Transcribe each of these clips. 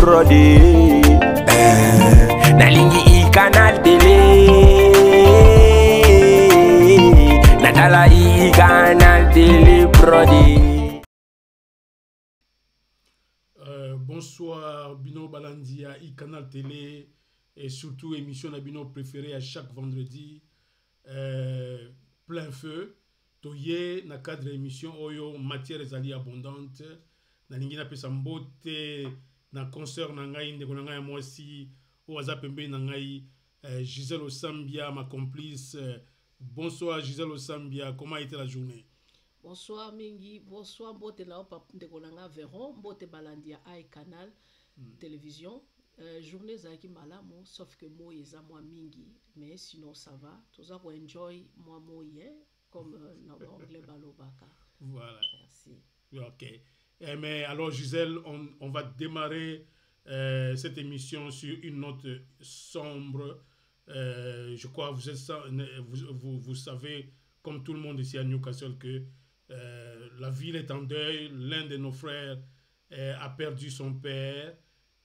brody. Nalingi I Canal Télé. Natala I Canal Télé brody. Bonsoir Bino Balandia I Canal Télé et surtout émission de Bino préférée à chaque vendredi. Plein feu. Toye na cadre émission oyo matière ezali abondante. Nalingi na pesa mbote na concert na ngai ndeko na ngai mwasi o aza pembe na ngai Gisèle Osambia ma complice. Bonsoir Gisèle Osambia, comment a été la journée? Bonsoir Mingi, bonsoir mbote na ndeko na ngai Véron, mbote Balandia I Canal télévision. Journée zaki malamu sauf que moi eza moi mingi mais sinon ça va. Tous a enjoy moi moyen comme dans anglais balobaka. Voilà. Merci. OK. Mais alors Gisèle, on va démarrer cette émission sur une note sombre. Je crois vous savez, comme tout le monde ici à Newcastle, que la ville est en deuil. L'un de nos frères a perdu son père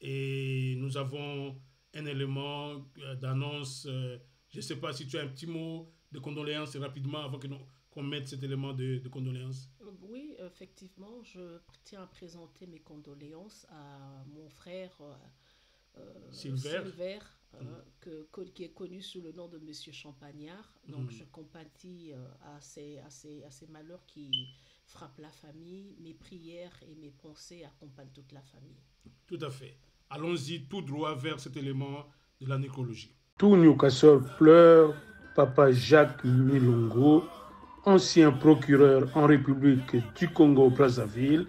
et nous avons un élément d'annonce. Je ne sais pas si tu as un petit mot de condoléances rapidement avant qu'on mette cet élément de condoléances. Oui, effectivement, je tiens à présenter mes condoléances à mon frère Silver, qui est connu sous le nom de Monsieur Champagnard. Donc je compatis à ces malheurs qui frappent la famille. Mes prières et mes pensées accompagnent toute la famille. Tout à fait. Allons-y tout droit vers cet élément de la nécrologie. Tout Newcastle pleure Papa Jacques Milongo, ancien procureur en République du Congo-Brazzaville,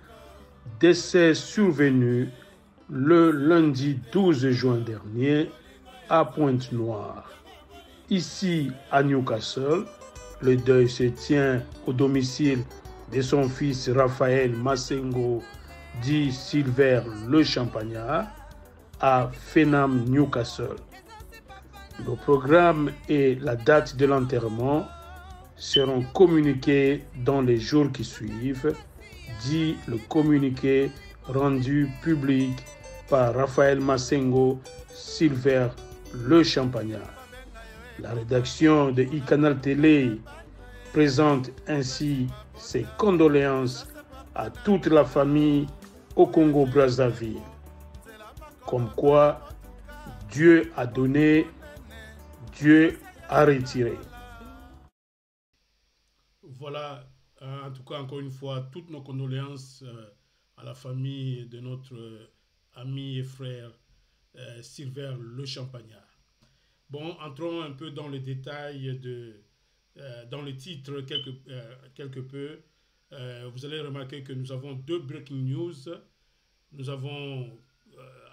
décès survenu le lundi 12 juin dernier à Pointe-Noire. Ici à Newcastle, le deuil se tient au domicile de son fils Raphaël Massengo, dit Silver le Champagnard, à Fenham, Newcastle. Le programme et la date de l'enterrement seront communiqués dans les jours qui suivent, dit le communiqué rendu public par Raphaël Massengo, Silver le Champagnard. La rédaction de iCanal Télé présente ainsi ses condoléances à toute la famille au Congo-Brazzaville. Comme quoi, Dieu a donné, Dieu a retiré. Voilà, en tout cas, encore une fois, toutes nos condoléances à la famille de notre ami et frère Silver le Champagnard. Bon, entrons un peu dans les détails, dans le titre quelque peu. Vous allez remarquer que nous avons deux breaking news. Nous avons,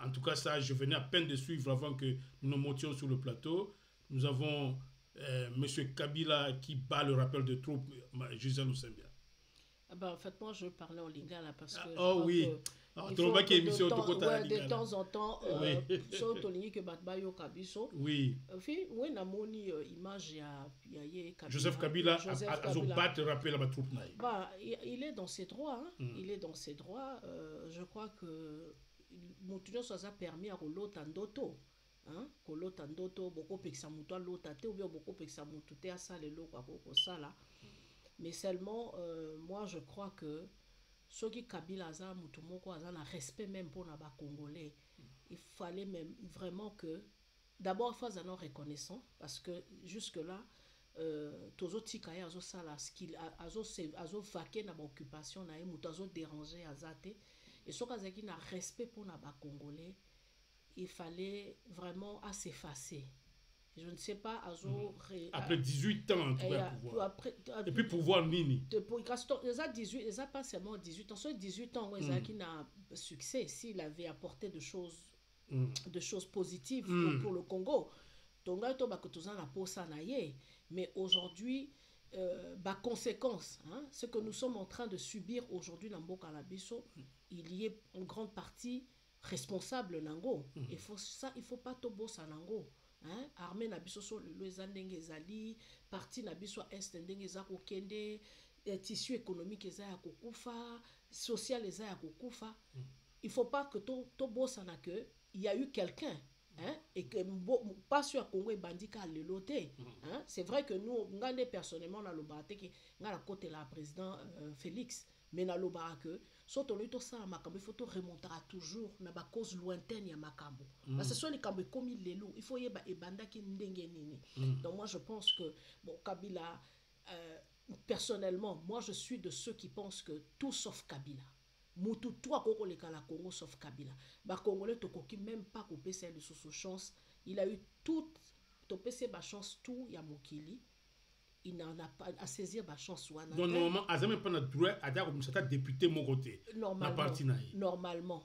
en tout cas ça, je venais à peine de suivre avant que nous nous montions sur le plateau. Nous avons M. Kabila qui bat le rappel de troupes, Gisèle Osambia. En fait, moi, je parlais en lingala parce que oh oui. De temps en temps, oui. Joseph Kabila a battu le rappel à la troupe. Il est dans ses droits. Il est dans ses droits. Je crois que Moutounion soit permis à l'autre en doto. Kolota ndoto boko pekisa muto lota te ou bien boko pekisa muto te asala eloko akoko sala. Mais seulement moi je crois que soki Kabila aza muto moko aza na respect même pour na ba congolais. Il fallait même vraiment que d'abord faut aza reconnaissant parce que jusque là tozo tika ya azo sala skill azo vaquer na ba occupation na muto azo déranger azate et soki azaki na respect pour na ba congolais. Il fallait vraiment s'effacer. Je ne sais pas, après 18 ans, en tout cas, pouvoir. Et puis pouvoir nini. Ils n'ont pas seulement 18 ans. Sur 18 ans, ils ont un succès s'il avait apporté de choses positives pour le Congo. Donc, mais aujourd'hui, conséquence, ce que nous sommes en train de subir aujourd'hui dans Mboka Labiso, il y est en grande partie responsable nango. Il faut pas tobo sa nango. Armée na biso so le ezandenge ezali, parti na biso est ndenge ezako kende, tissu économique eza ya kokufa, social eza ya kokufa. il faut pas que to bossana que il y a eu quelqu'un, hein, et que pas sur Congo et bandika le loté, hein. C'est vrai que nous ngane personnellement on a le baté qui ngala côté la président Félix, mais na lo que soto lo to ça makambo il faut to remonter toujours na ba cause lointaine ya makambo, parce que soit les kambo comme il faut yeba e banda ki ndenge nini. Donc moi je pense que bon Kabila personnellement, moi je suis de ceux qui pensent que tout sauf Kabila. Moutou toi koko le kala Congo sauf Kabila. Ba Congolais tokoki même pas couper celle de sous chance. Il a eu toute topé ba chance tout ya mokili. Il n'en a pas à saisir ba chance wana. Donc normalement azame pas na droit à dire comme ça député mon côté. Normalement.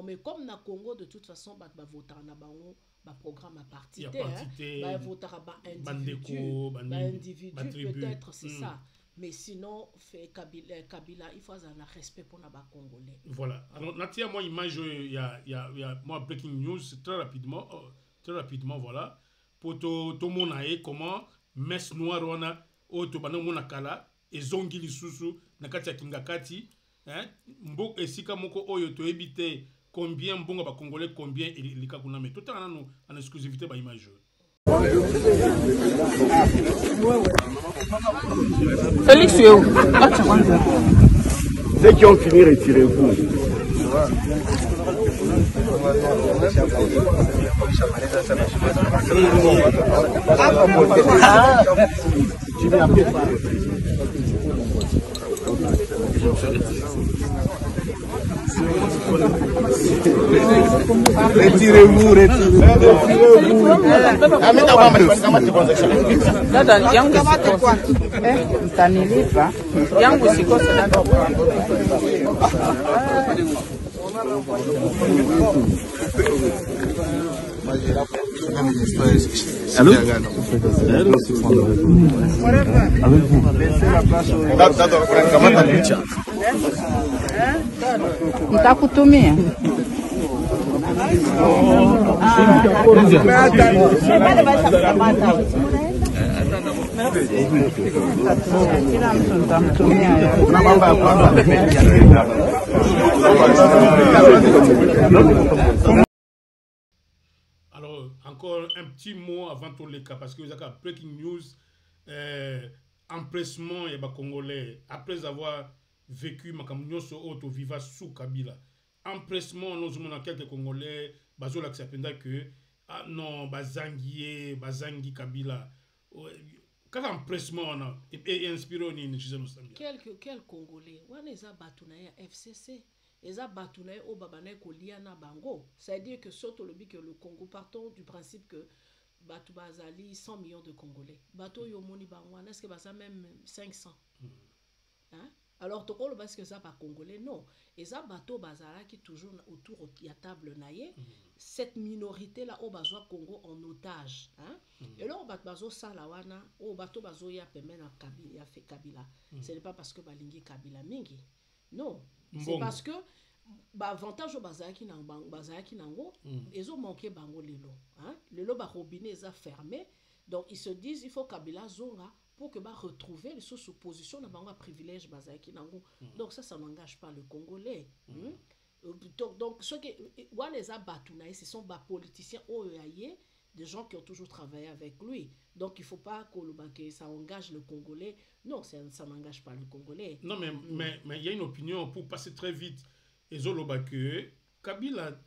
Mais comme na Congo de toute façon ba voter na bango ba programme à parti ba voter ba individu peut-être c'est ça. Mais sinon, Kabila, il faut un respect pour les Congolais. Voilà. Alors, Natia, moi, image, il y a moi, breaking news, très rapidement, voilà. Pour tout mon aïe, comment, messe noire, on a, autobana monakala, et zongi lisusu, nakati ya kingakati, hein, mbok esika moko oyo to ebite, combien mbonga ba Congolais, combien il kakuna, mais tout en exclusivité, ba image. Félix, c'est où? Ceux qui ont fini, retirez-vous. Retirez-vous. Allô? Nitakutumia. Kila mtu nitamtumia. Alors, encore un petit mot avant tout le cas, parce que vous avez breaking news, empressement et les Congolais, après avoir vécu Makamnyoso Auto Viva sous Kabila, empressement, nous avons quelques Congolais, bazo l'acceptenda que, ah non, Bazangi Kabila, quel empressement on a, et inspiré on est, quel Congolais, on est à Batounaï FCC. Les abatounaï au babanaï koliana bango. C'est-à-dire que surtout le Congo, partons du principe que Batou Bazali 100 millions de Congolais. Batou Yomoni Bangwan, est-ce que ça même 500? Hein? Alors, tu crois que ça pas Congolais? Non. Et ça, Batou Bazala qui est toujours autour de la table naïe, cette minorité-là, au Bazo Congo en otage. Hein? Et là, au Bazo Salawana, au Batou Bazo ya Pemen à Kabila, fait Kabila. Ce n'est pas parce que Balingi Kabila Mingi. Non. C'est parce que avantage au bazaki nango ils ont manqué bango lelo, hein, lelo ba robinet est fermé, donc ils se disent il faut Kabila zonga pour que ba retrouver les sous position na bango privilège bazaki nango. Donc ça n'engage pas le Congolais. Donc ceux qui les abatounaï, ce sont ba politiciens oyaye, des gens qui ont toujours travaillé avec lui. Donc il ne faut pas que ça engage le Congolais. Non, ça n'engage pas le Congolais. Non, mais il y a une opinion pour passer très vite. Et Zoloba que Kabila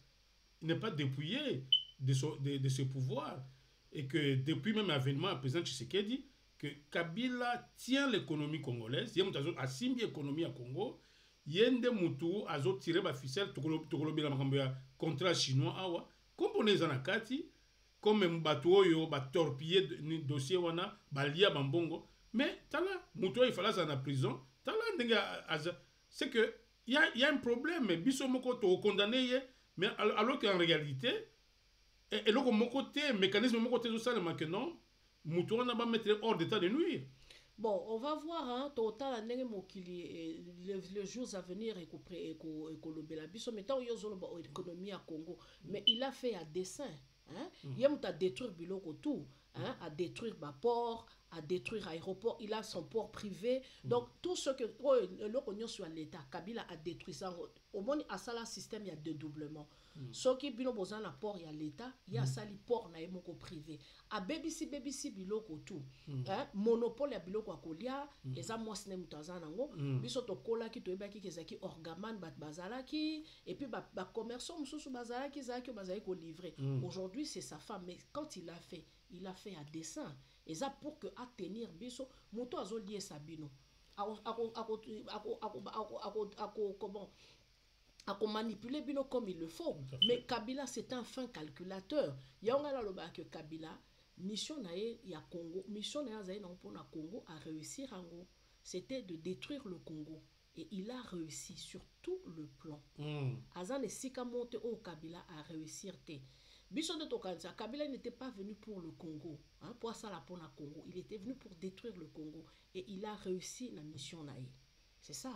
n'est pas dépouillé de ce pouvoir. Et que depuis même l'avènement à président Tshisekedi, que Kabila tient l'économie congolaise. Il y a un simbi économie à Congo. Il y a des moutous à tirer la ficelle, contrat chinois. Comme on est en Akati, comme un bateau yo ba torpiller dossier wana ba lia bambongo, mais tala muto il fallait en prison tala ndenga c'est que il y a un problème, biso moko to condamné, mais alors qu'en réalité et le côté mécanisme moko te ça le non muto wana ba mettre hors d'état de nuire. Bon, on va voir, hein, total, les jours à venir, et économie à Congo, mais il a fait à dessein. Hein? Il a détruire biloko tout, hein? À détruire ma port, à détruire l'aéroport, il a son port privé. Donc, tout ce que l'Union sur l'État, Kabila a détruit ça. Au moins, à ça, le système, il y a dédoublement. Ce qui est besoin d'un port, il y a l'État, il y a ça, le port, il y a un privé. À BBC, biloko tout. Monopole, il y a biloko à Kolia, et ça, moi, ce n'est pas un ango. Bisoto Kola, qui te baki, qui zaki, orgaman, bat bazalaki, et puis, commerçant, moussou, bazalaki, zaki, bazalaki, livré. Aujourd'hui, c'est sa femme, mais quand il a fait à dessein. Et ça pour que à tenir biso moto azo lié sabino comment à manipuler bino comme il le faut. Mais Kabila c'est un fin calculateur. Yonga la loba que Kabila mission nae ya Congo, mission nae za na pour na Congo à réussir ango, c'était de détruire le Congo et il a réussi sur tout le plan. Azan et sika monte au Kabila a réussir te. Biso de Tokanza, Kabila n'était pas venu pour le Congo, hein, pour ça la pour le Congo. Il était venu pour détruire le Congo et il a réussi la mission naïe. C'est ça.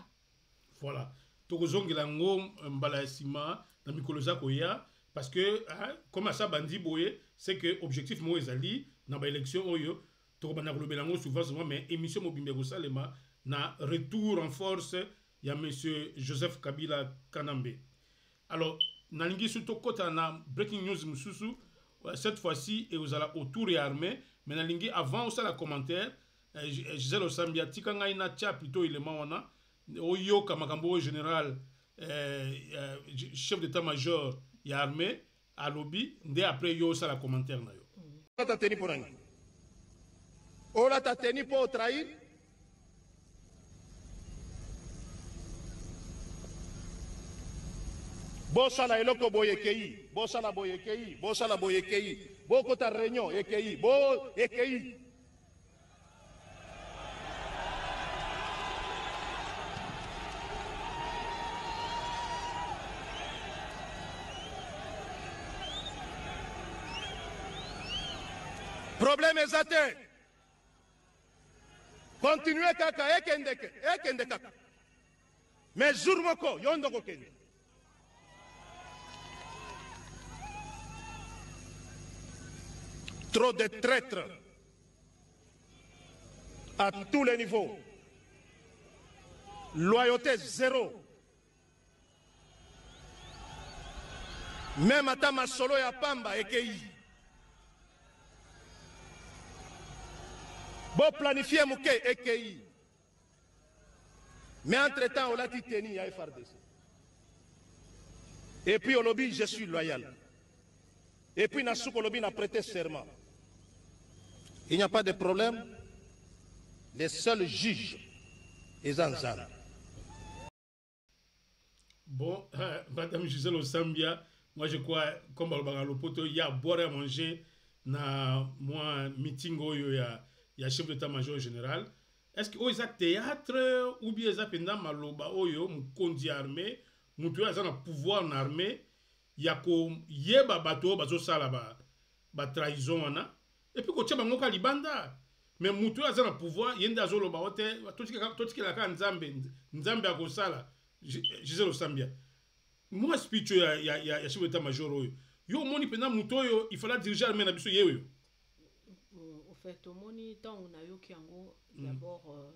Voilà. Tokozongelango mbalaisima na mikoloza koya parce que comme ça bandi boye c'est que objectif mo ezali na ba élection oyo tokobana kolobelango souvent mais émission mobimbe ko salema na retour en force ya monsieur Joseph Kabila Kanambe. Alors nalingi surtout kota na breaking news mususu cette fois-ci et vous allez autour et armé mais nalingi avant ça la commentaire Gisèle Osambia tikanga ina cha plutôt élément wana oyo kamakambo général chef d'état-major ya armé à lobby ndé après yo ça la commentaire na yo ta teni pour nani ola ta teni pour trahir bosala eloko boyekei bosala boyekei bosala boyekei bokota réunion ekei bo ekei problème ezate continuer kaka ekende kaka mais jour moko yondo kokende trop de traîtres à tous les niveaux. Loyauté zéro. Même à Tamasolo ya Pamba ekei. Bon planifier mouke ekei. Mais entre-temps, on l'a dit teni à FRDC. Et puis au lobby, je suis loyal. Et puis Nassou Lobby n'a prêté serment. Il n'y a pas de problème. Les seuls juges, ils en ont. Bon, Madame Gisèle Osambia, moi je crois, comme il y a à boire et à manger dans mon meeting où il y a chef d'état-major général. Est-ce que y a théâtre ou bien il y a pendant maloba oyo mukondi armé, mutu ya na pouvoir en armée, il y a ko yeba bato bazo sala ba trahison wana. Et puis ko tchaba ngoka libanda. Mais mutu ya na pouvoir yende azolo ba hote totiki la ka nzambe akosala. Gisèle Osambia. Moi speech ya chef d'état-major oyo. Yo moni pendant mutu oyo il fallait diriger armée na biso yeyo. Au fait, au moni tant on a eu kiango d'abord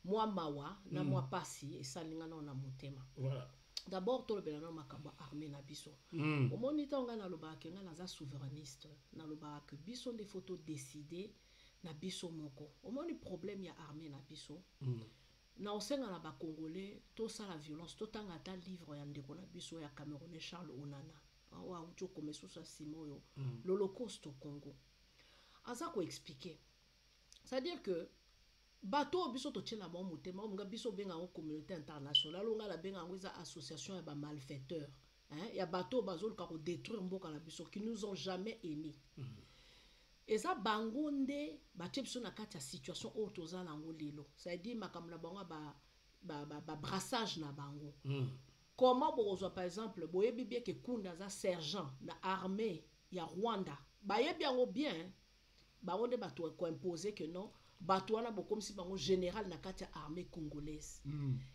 moi mawa na moi passi et ça linga na motema. Voilà. D'abord tout le belano makamba armée na biso. Au moni tant on a le ba kenga na za souverainiste na le ba que biso des photos décidées na biso moko. Au moni problème ya armée na biso. Na osenga na ba congolais tout ça la violence tout tanga ta livre ya ndeko na biso ya Camerounais Charles Onana. Wa ucho komeso sa simoyo l'Holocauste au Congo. Aza ko expliquer. C'est-à-dire que bateau biso to tchela bon motema nga biso benga en communauté internationale on la benga en association ya ba malfaiteurs hein ya bateau bazol ka ko détruire mboka la biso qui nous ont jamais aimés. Et ça bangonde ba tchepso na kati ya situation autoza na ngolelo. C'est-à-dire makamla bango ba brassage na bango. Comment bozo par exemple boyebi bien que kunda za sergent na armée ya Rwanda bayebi yango bien baonde bato ko imposer que non bato wana bo comme si bango général na kati armée congolaise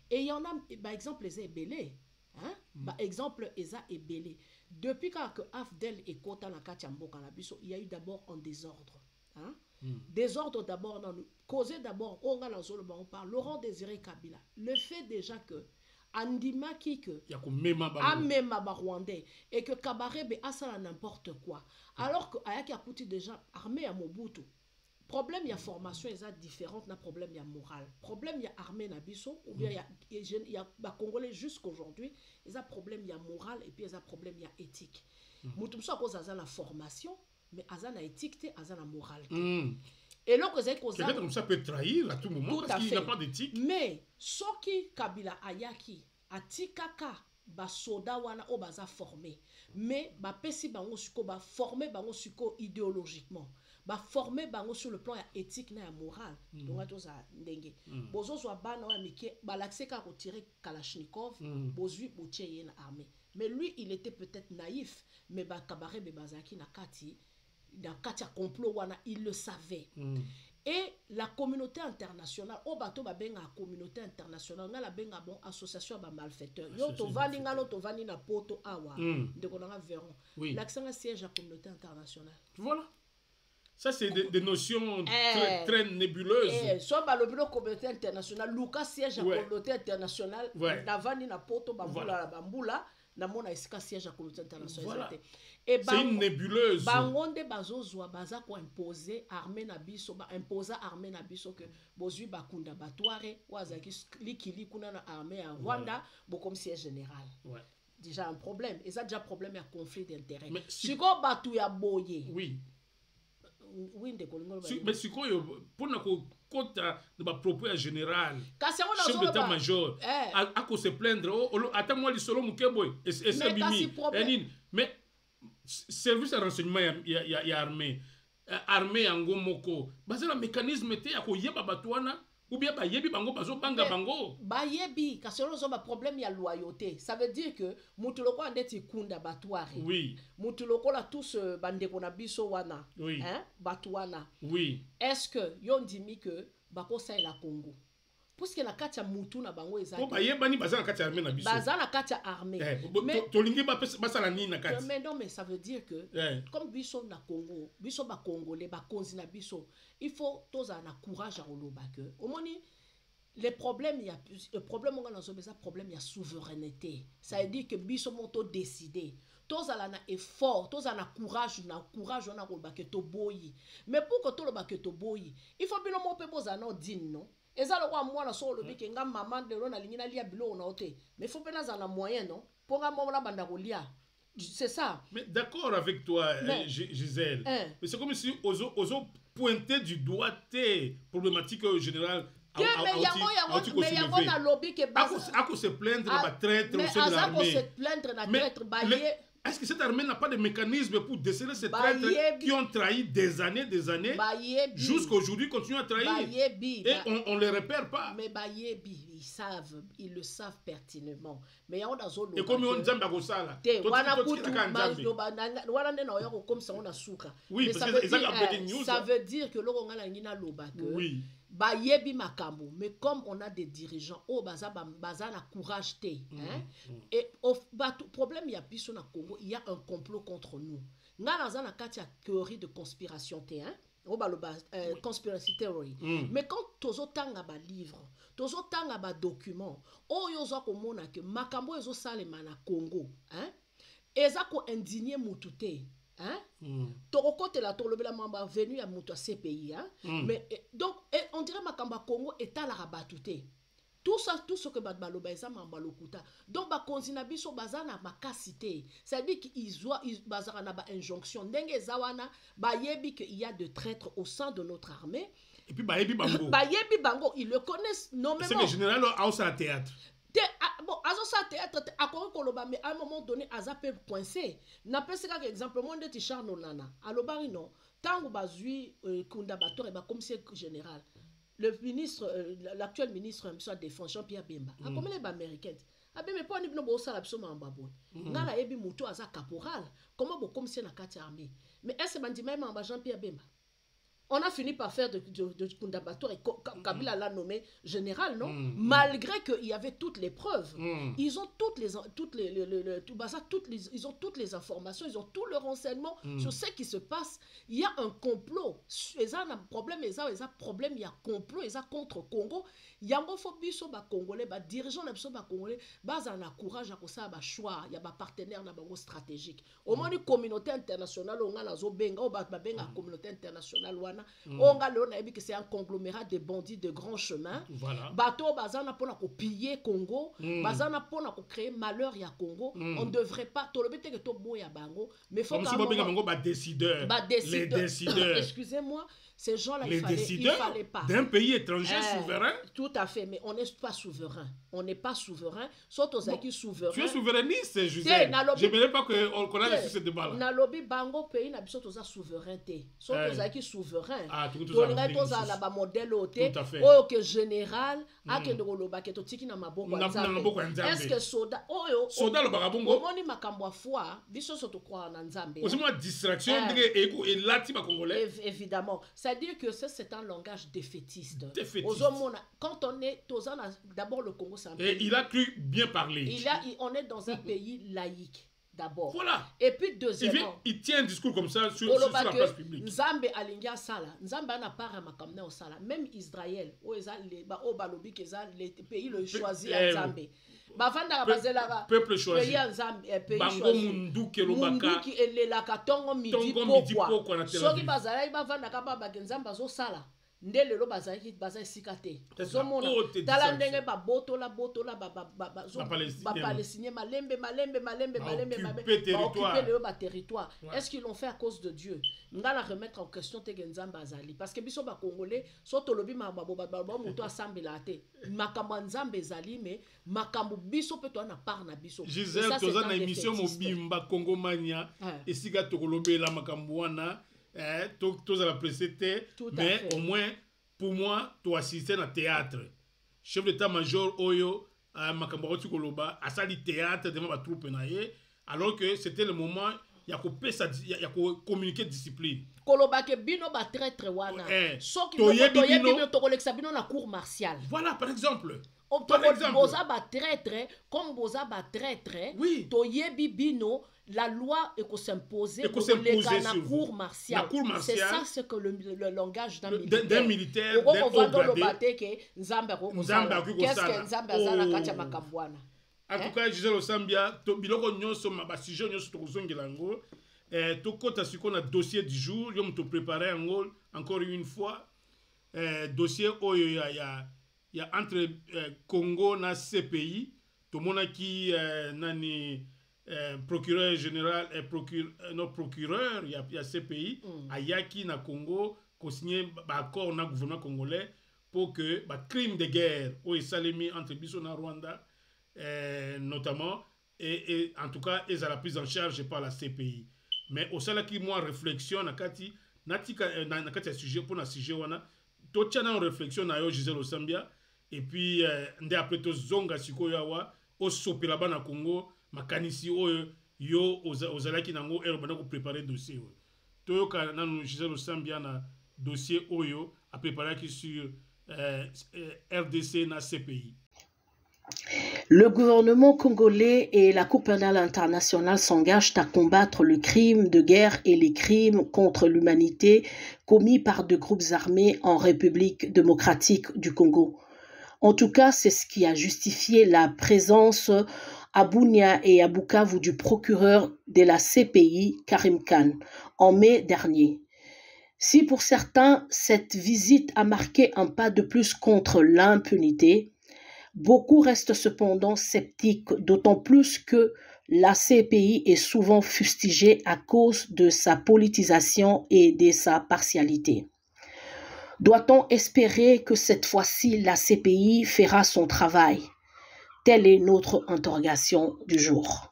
et il y en a par exemple les ebelé hein par exemple eza ebelé depuis que AFDEL et Kota na kati mboka na biso il y a eu d'abord un désordre hein Désordre d'abord, causer d'abord, on parle, Laurent Désiré Kabila. Le fait déjà que Andima qui que même Rwandais et que Kabarebe a ça n'importe quoi. Alors que Ayaki a coûté déjà armé à Mobutu. Problème, il y a formation, il y a différentes, problème, il y a moral. Problème, il y a armée Nabiso, ou bien il y a Congolais jusqu'aujourd'hui, il y a problème, il y a moral, et puis il y a problème, il y a éthique. Moutoumso a cause à la formation, mais à la éthique, à la morale. Et là, quelqu'un comme ça peut trahir à tout moment parce qu'il n'a pas d'éthique. Mais, ce qui Kabila Ayaki, a tikaka, ba soda wana o baza formé, mais ba pesi bango suko ba formé bango suko idéologiquement. Ba formé bango sur le plan éthique na moral. Donc ato za ndenge. Bozo zo bana wa mike ba l'accès ka ko tirer Kalachnikov, bozui botie na armée. Mais lui il était peut-être naïf, mais ba Kabare be bazaki na kati complot wana il le savait. Et la communauté internationale, au bateau ba benga communauté internationale, nga la benga bon association ba malfaiteurs. Yo to vani nga to vani na poto awa. De konanga verron. L'accent siège à communauté internationale. Voilà. Ça, c'est des notions très nébuleuses. Soit le bureau communauté internationale, Lucas siège à communauté internationale, Navani na poto, Bambula, Bambula, Namona Eska siège à communauté internationale. C'est une nébuleuse. Bangonde bazozwa baza ko imposer armée na biso, ba imposer armée na biso que bozui bakunda batware, wazaki likili kuna na armée à Rwanda, bo comme siège général. Déjà un problème. Et ça déjà problème à conflit d'intérêt. Si ko batu ya boye. Oui. Mais si quoi pour na kota de ba propos général chef d'état-major à cause se plaindre attends moi li solo mukeboy et c'est bimi mais service de renseignement ya armée en gomoko basé le mécanisme était à ko yeba batwana ou bien bayebi bango bazo banga bango bayebi kasi on a problème ya loyauté. Ça veut dire que mutuloko andeti kunda batware. Oui. Mutuloko la tous bandeko na biso wana. Oui. Hein? Batwana. Oui. Est-ce que yon dimi que bako sa la Congo? Puisque la katia mutu na bango ezaki. Ko bayeba ni bazana katia armée na biso. Bazana katia armée. Mais tolingi ba basala ni na katia. Mais non mais ça veut dire que comme biso na Congo, biso ba Congolais ba konzi na biso, il faut toza na courage à oloba que omoni les problèmes il y a le problème on a ça problème il y a souveraineté. Ça veut dire que biso monto décider. Toza la na effort, toza na courage on a oloba que to boyi. Mais pour que to oloba que to boyi, il faut bino mo pe boza na din non. Eza lo kwa mwana so lobi ke nga maman de lo na lingina lia bilo na ote. Mais faut pena za na moyen non. Pour nga mo la banda ko lia. C'est ça. Mais d'accord avec toi, Gisèle. Mais c'est comme si oso pointer du doigt tes problématiques générales. Mais il y a un lobby qui est basé. À cause se plaindre de traître au sein de l'armée. Mais à se plaindre de traître, est-ce que cette armée n'a pas de mécanisme pour déceler ces traîtres qui ont trahi des années, jusqu'à aujourd'hui continuent à trahir et on ne les repère pas? Mais ils le savent pertinemment. Mais il y a et comme on dit à Gosala, oui, ça veut dire que l'on a une loba oui. Bayebi makambo, mais comme on a des dirigeants au baza na courage té et problème il y a biso na Congo, il y a un complot contre nous. Nga na katia théorie de conspiration té conspiracy theory. Mais quand tozo tanga ba livre, tozo tanga ba document, o yozo ko mona que makambo ezo salema na Congo, eza ko indigné mututé. Torokote la tolobela mamba venu à mutu CPI mais donc on dirait makamba Congo est à la rabatouté tout ce que baloba eza mamba lokuta donc ba konzina biso bazana makasité ça veut dire qu'ils bazara na ba injonction ndenge zawana ba yebi que il y a de traîtres au sein de notre armée et puis ba yebi bango ils le connaissent nommément c'est le général a au théâtre. Bon, ça théâtre à Koloba, mais à un moment donné, Aza peut coincer. N'a pas ce exemple, moi, de Tichar Nonana. Alors, non, tant que Bazui, Kundabator, et comme c'est général, le ministre, l'actuel ministre de la Défense, Jean-Pierre Bemba, a comme les Américains. Ah ben, mais pas ni bon ça absolument en babou. Nala ebi muto Aza caporal. Comment bon comme c'est la carte armée. Mais est-ce que Bandi même en Jean-Pierre Bemba? On a fini par faire de Kundabator et Kabila l'a nommé général, non? Malgré qu'il y avait toutes les preuves. Ils ont ils ont toutes les informations, ils ont tous les renseignements sur ce qui se passe. Il y a un complot. Il y a un problème, il y a complot, il y a contre Congo. Il y a un biso ba Congolais, ba dirigeants na biso ba Congolais, ba na courage à ça ba choix, il y a ba partenaire na bango stratégique. Au moins une communauté internationale on a la zo benga o ba benga communauté internationale wana. On a le que c'est un conglomérat de bandits de grands chemins. Voilà. Bateau bazana pona ko piller Congo, bazana pona ko créer malheur ya Congo. On ne devrait pas to le bete que to boya bango, mais faut comme si benga bango ba décideurs. Les décideurs. Excusez-moi. Ces gens-là, il fallait pas. D'un pays étranger souverain. Tout à fait, mais on n'est pas souverain. On n'est pas souverain. Sauf aux acquis souverains. Tu es souverainiste, Joseph. Je ne veux pas qu'on ait reçu ce débat-là. Nalobi bango pays n'a pas de souveraineté. Sauf aux acquis souverains. Ah, tout ça. La modèle tout à fait. Oh, que général, a que ndoloba que totiki na maboko nzambe. Est-ce que soda soda lo bagabongo. On ni makambo foi, biso soto croire na nzambe. Aussi moi distraction et lati ba congolais. Évidemment. C'est-à-dire que c'est un langage défaitiste. Quand on est d'abord le Congo, c'est un pays. Et il a cru bien parler. On est dans un pays laïque. D'abord. Voilà. Et puis deuxièmement. Il tient un discours comme ça sur la place publique. Nzambe alingia sala. Nzambe n'a pas ramakamne au sala. Même Israël, les pays le choisissent à Nzambe. Peuple choisi. Bango munduki elobaka. Elelaka tongo midi pokwa. Soki bazala bavanda kaba Nzambe azo sala. Ndele lo bazaki sikate. Zomona tala ndenge ba botola ba palestinien malembe occuper le territoire. Est-ce qu'ils l'ont fait à cause de Dieu? Ngala remettre en question te Nzambe azali parce que biso ba congolais soto lobi ma muto asambela te. Makambo Nzambe ezali mais makambo biso pe to na part na biso. Gisèle toza na émission mobimba Congo Mania esika tokolobela makambo wana. Tous à la précédé, mais au moins pour moi, tu assistais à théâtre. Chef d'état-major Oyo, Makamboroti Koloba, a sali théâtre devant la troupe naïe, alors que c'était le moment, il y a communiquer discipline. Koloba ke bino ba traître wana. Soki bino na cour martiale. Voilà par exemple. Par exemple, boza ba traître, comme boza ba traître, oui. Toyebi bino la loi est qu'on s'imposer sur la cour martiale. La cour martiale. C'est ça ce que le langage d'un militaire. D'un haut gradé. Qu'est-ce que Nzambe azala katia makambwana? En tout cas, Gisèle Osambia, biloko nyonso ma sujet nyonso to kozongela ngo. To kota siko na dossier du jour, yo mto préparer encore une fois dossier oyo ya entre Congo na CPI, to mona ki nani procureur général et procureur il y a CPI ayaki na Congo ko signé accord na gouvernement congolais pour que ba crime de guerre o salemi entre biso na Rwanda notamment et en tout cas ils ont la prise en charge par la CPI mais au sala qui moi réflexion na kati na kati sujet pour na sujet wana to tchana en réflexion na yo Gisèle Osambia et puis ndé après to zonga siko yawa o sopela ba na Congo makanisi oyo yo ozalaki nango ero bana ko préparer dossier oyo toyoka nanu Gisèle Osambia na dossier oyo a préparé qui sur RDC na CPI. Le gouvernement congolais et la Cour pénale internationale s'engagent à combattre le crime de guerre et les crimes contre l'humanité commis par de groupes armés en République démocratique du Congo. En tout cas, c'est ce qui a justifié la présence à Bunia et à Bukavu du procureur de la CPI, Karim Khan, en mai dernier. Si pour certains, cette visite a marqué un pas de plus contre l'impunité, beaucoup restent cependant sceptiques, d'autant plus que la CPI est souvent fustigée à cause de sa politisation et de sa partialité. Doit-on espérer que cette fois-ci, la CPI fera son travail? Telle est notre interrogation du jour.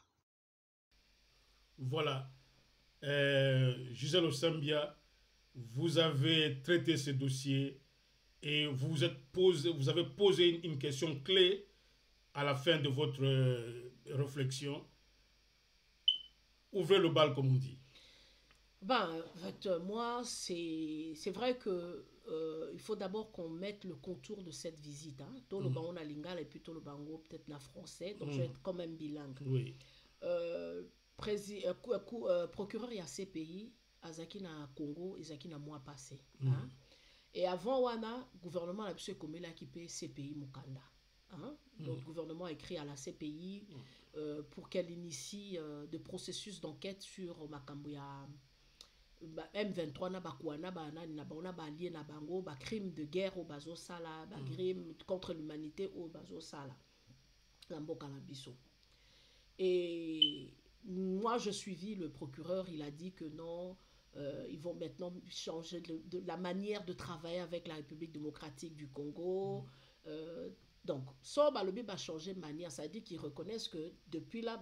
Voilà. Gisèle Osambia, vous avez traité ce dossier et vous avez posé une question clé à la fin de votre réflexion. Ouvrez le bal, comme on dit. Ben, en fait, moi, c'est vrai que il faut d'abord qu'on mette le contour de cette visite. Hein. Tout le bango na lingala et puis tout le bango peut-être na français. Donc, je vais être quand même bilingue. Oui. Procureur ya CPI, Azaki na Congo, Azaki na mois passé. Hein. Et avant, wana, gouvernement a pu comme là qui paye CPI Mukanda. Hein? Donc, le gouvernement a écrit à la CPI pour qu'elle initie des processus d'enquête sur Makambouya. M23 na bakwana ba nani na ba allié na bango ba crime de guerre au bazo sala ba crime contre l'humanité au bazo sala la mboka na biso. Et moi je suivi le procureur, il a dit que non, ils vont maintenant changer de la manière de travailler avec la République démocratique du Congo. Donc, ça va changer de manière. Ça dit qu'ils reconnaissent que depuis là,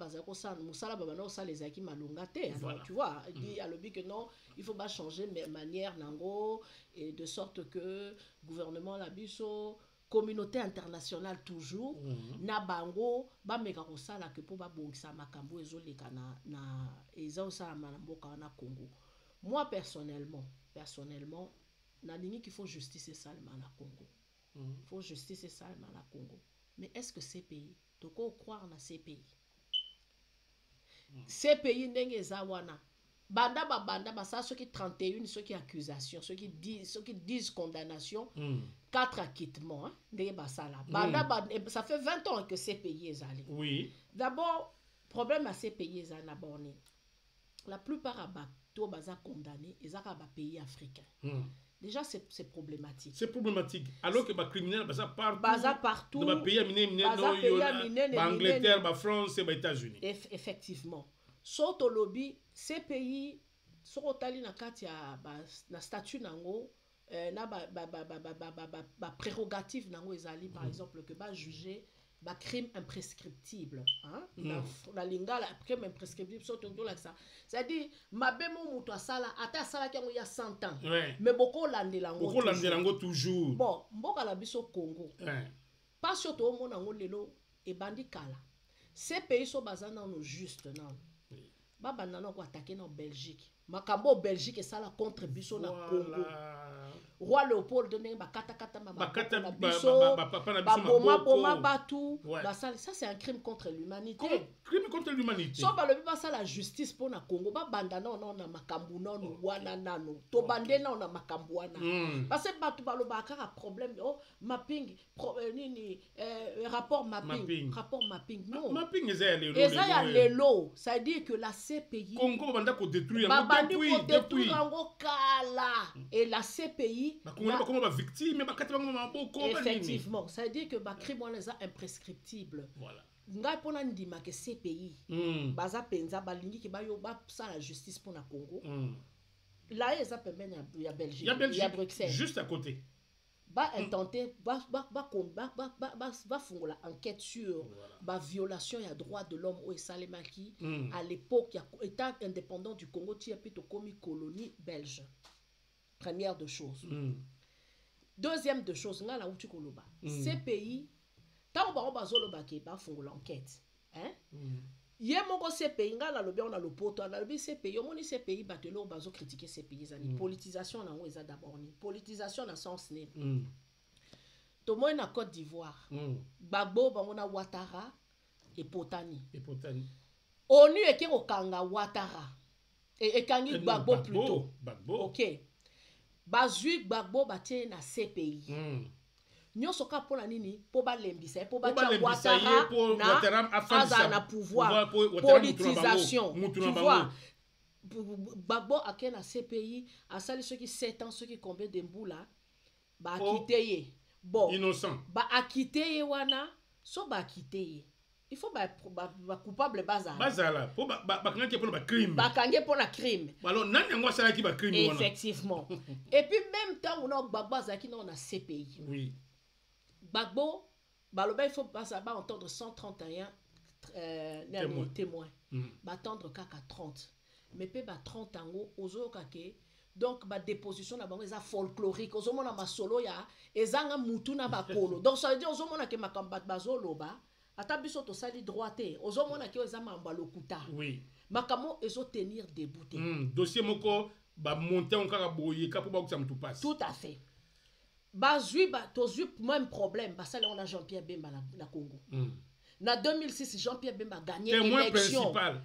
ça les acquis malungaté. Tu vois, il dit à l'objet que non, il faut pas changer de manière, nango, et de sorte que le gouvernement labiso, communauté internationale toujours, na bango, ba mega kosala que pour ba bongisa makambo ezoleka na eza osala manamboka na Congo. Moi personnellement, na ligne qu'il faut justice et salement na Congo. Il faut justice et salement na Congo. Mais est-ce que ces pays, tu peux croire dans ces pays? Ces pays ndenge zawana. Banda ça ceux qui 31, ceux qui accusation, ceux qui disent condamnation, 4 acquittements, hein, ça fait 20 ans que ces pays est allé. Oui. D'abord, problème à ces pays est abonné. La plupart à bateau baza condamné, ils ont un pays africain. Déjà, c'est problématique. C'est problématique. Alors que les criminels, partout. Dans les pays Angleterre, la France et les États-Unis. Effectivement. Sauf au lobby, ces pays, sont au na katia na statut nango, na prérogative nango ezali par exemple que ba juger ba crime imprescriptible, hein? La lingala crime imprescriptible surtout là ça. C'est-à-dire mabemo muto asala ata sala ki il y a 100 ans. Mais beaucoup landelango toujours. Bon, mboka la biso Congo. Pas surtout au monde ngo lelo e bandi kala. Ces pays sont basés dans nos juste non. Baba nana ko attaquer na Belgique. Makambo Belgique et ça la contre biso na Congo. Roi Léopold donné ba kata na biso ba batu ça c'est un crime contre l'humanité. Crime contre l'humanité. So ba le ba ça la justice pour na Congo ba banda non na makambu non wana nano to bande non na makambu wana parce que batu ba lo ba ka problème mapping nini rapport mapping non mapping ezali lelo ça veut dire que la CPI Congo banda ko détruire depuis et la CPI effectivement, ça veut dire que le crime est imprescriptible. Voilà. Ngai pona ndima que CPI baza penza balingi ki bayo ba sa la justice pour na Congo. Là ils appellent ya Belgique, ya Bruxelles. Juste à côté. Ba intenter ba fongola enquête sur ba violation ya droit de l'homme au Salemaki à l'époque état indépendant du Congo qui a plutôt comme colonie belge. Première de choses. Deuxième de choses, nga la uti koloba. Ces pays, tant ba bazoloba ke ba fongola enquête, hein? Yé moko ces pays nga la lobi on a le poto, na lobi ces pays, omoni ces pays batelo bazo critiquer ces pays zani. Politisation na ngo eza d'abord ni. Politisation na sens ni. To moi na Côte d'Ivoire. Gbagbo bango na Ouattara et Potani. Onu eke okanga Ouattara. Et kangi Gbagbo plutôt. OK. Bazui Gbagbo batie na CPI. Nyoso ka pona nini po ba lembisa po ba tia Ouattara na pouvoir politisation. Tu vois. Gbagbo ake na CPI a sali ceux qui 7 ans ceux qui combien de mboula ba akiteye. Bon. Innocent. Ba akiteye wana so ba akiteye. Il faut ba coupable bazala. Bazala pour ba kange pour ba crime. Ba kange pour la crime. Alors nani ngwa sala ki ba crime wana. Effectivement. Et puis même temps on a Gbagbo zaki na on a CPI. Oui. Gbagbo baloba il faut pas entendre 131 témoins. Ba attendre kaka 30. Mais pe ba 30 ango ozo kake donc ba déposition na bango eza folklorique ozo mona masolo ya ezanga mutu na bakolo. Donc ça veut dire ozo mona ke makamba bazoloba ata biso to sali droité ozo mona ke eza mamba lokuta. Oui. makamo ezo tenir debout dossier moko ba monter on kaka boye ka pour ba que tout passe. Tout à fait. Bazui tozui même problème parce que on a Jean-Pierre Bemba na Congo. Na 2006 Jean-Pierre Bemba gagné l'élection. Principal.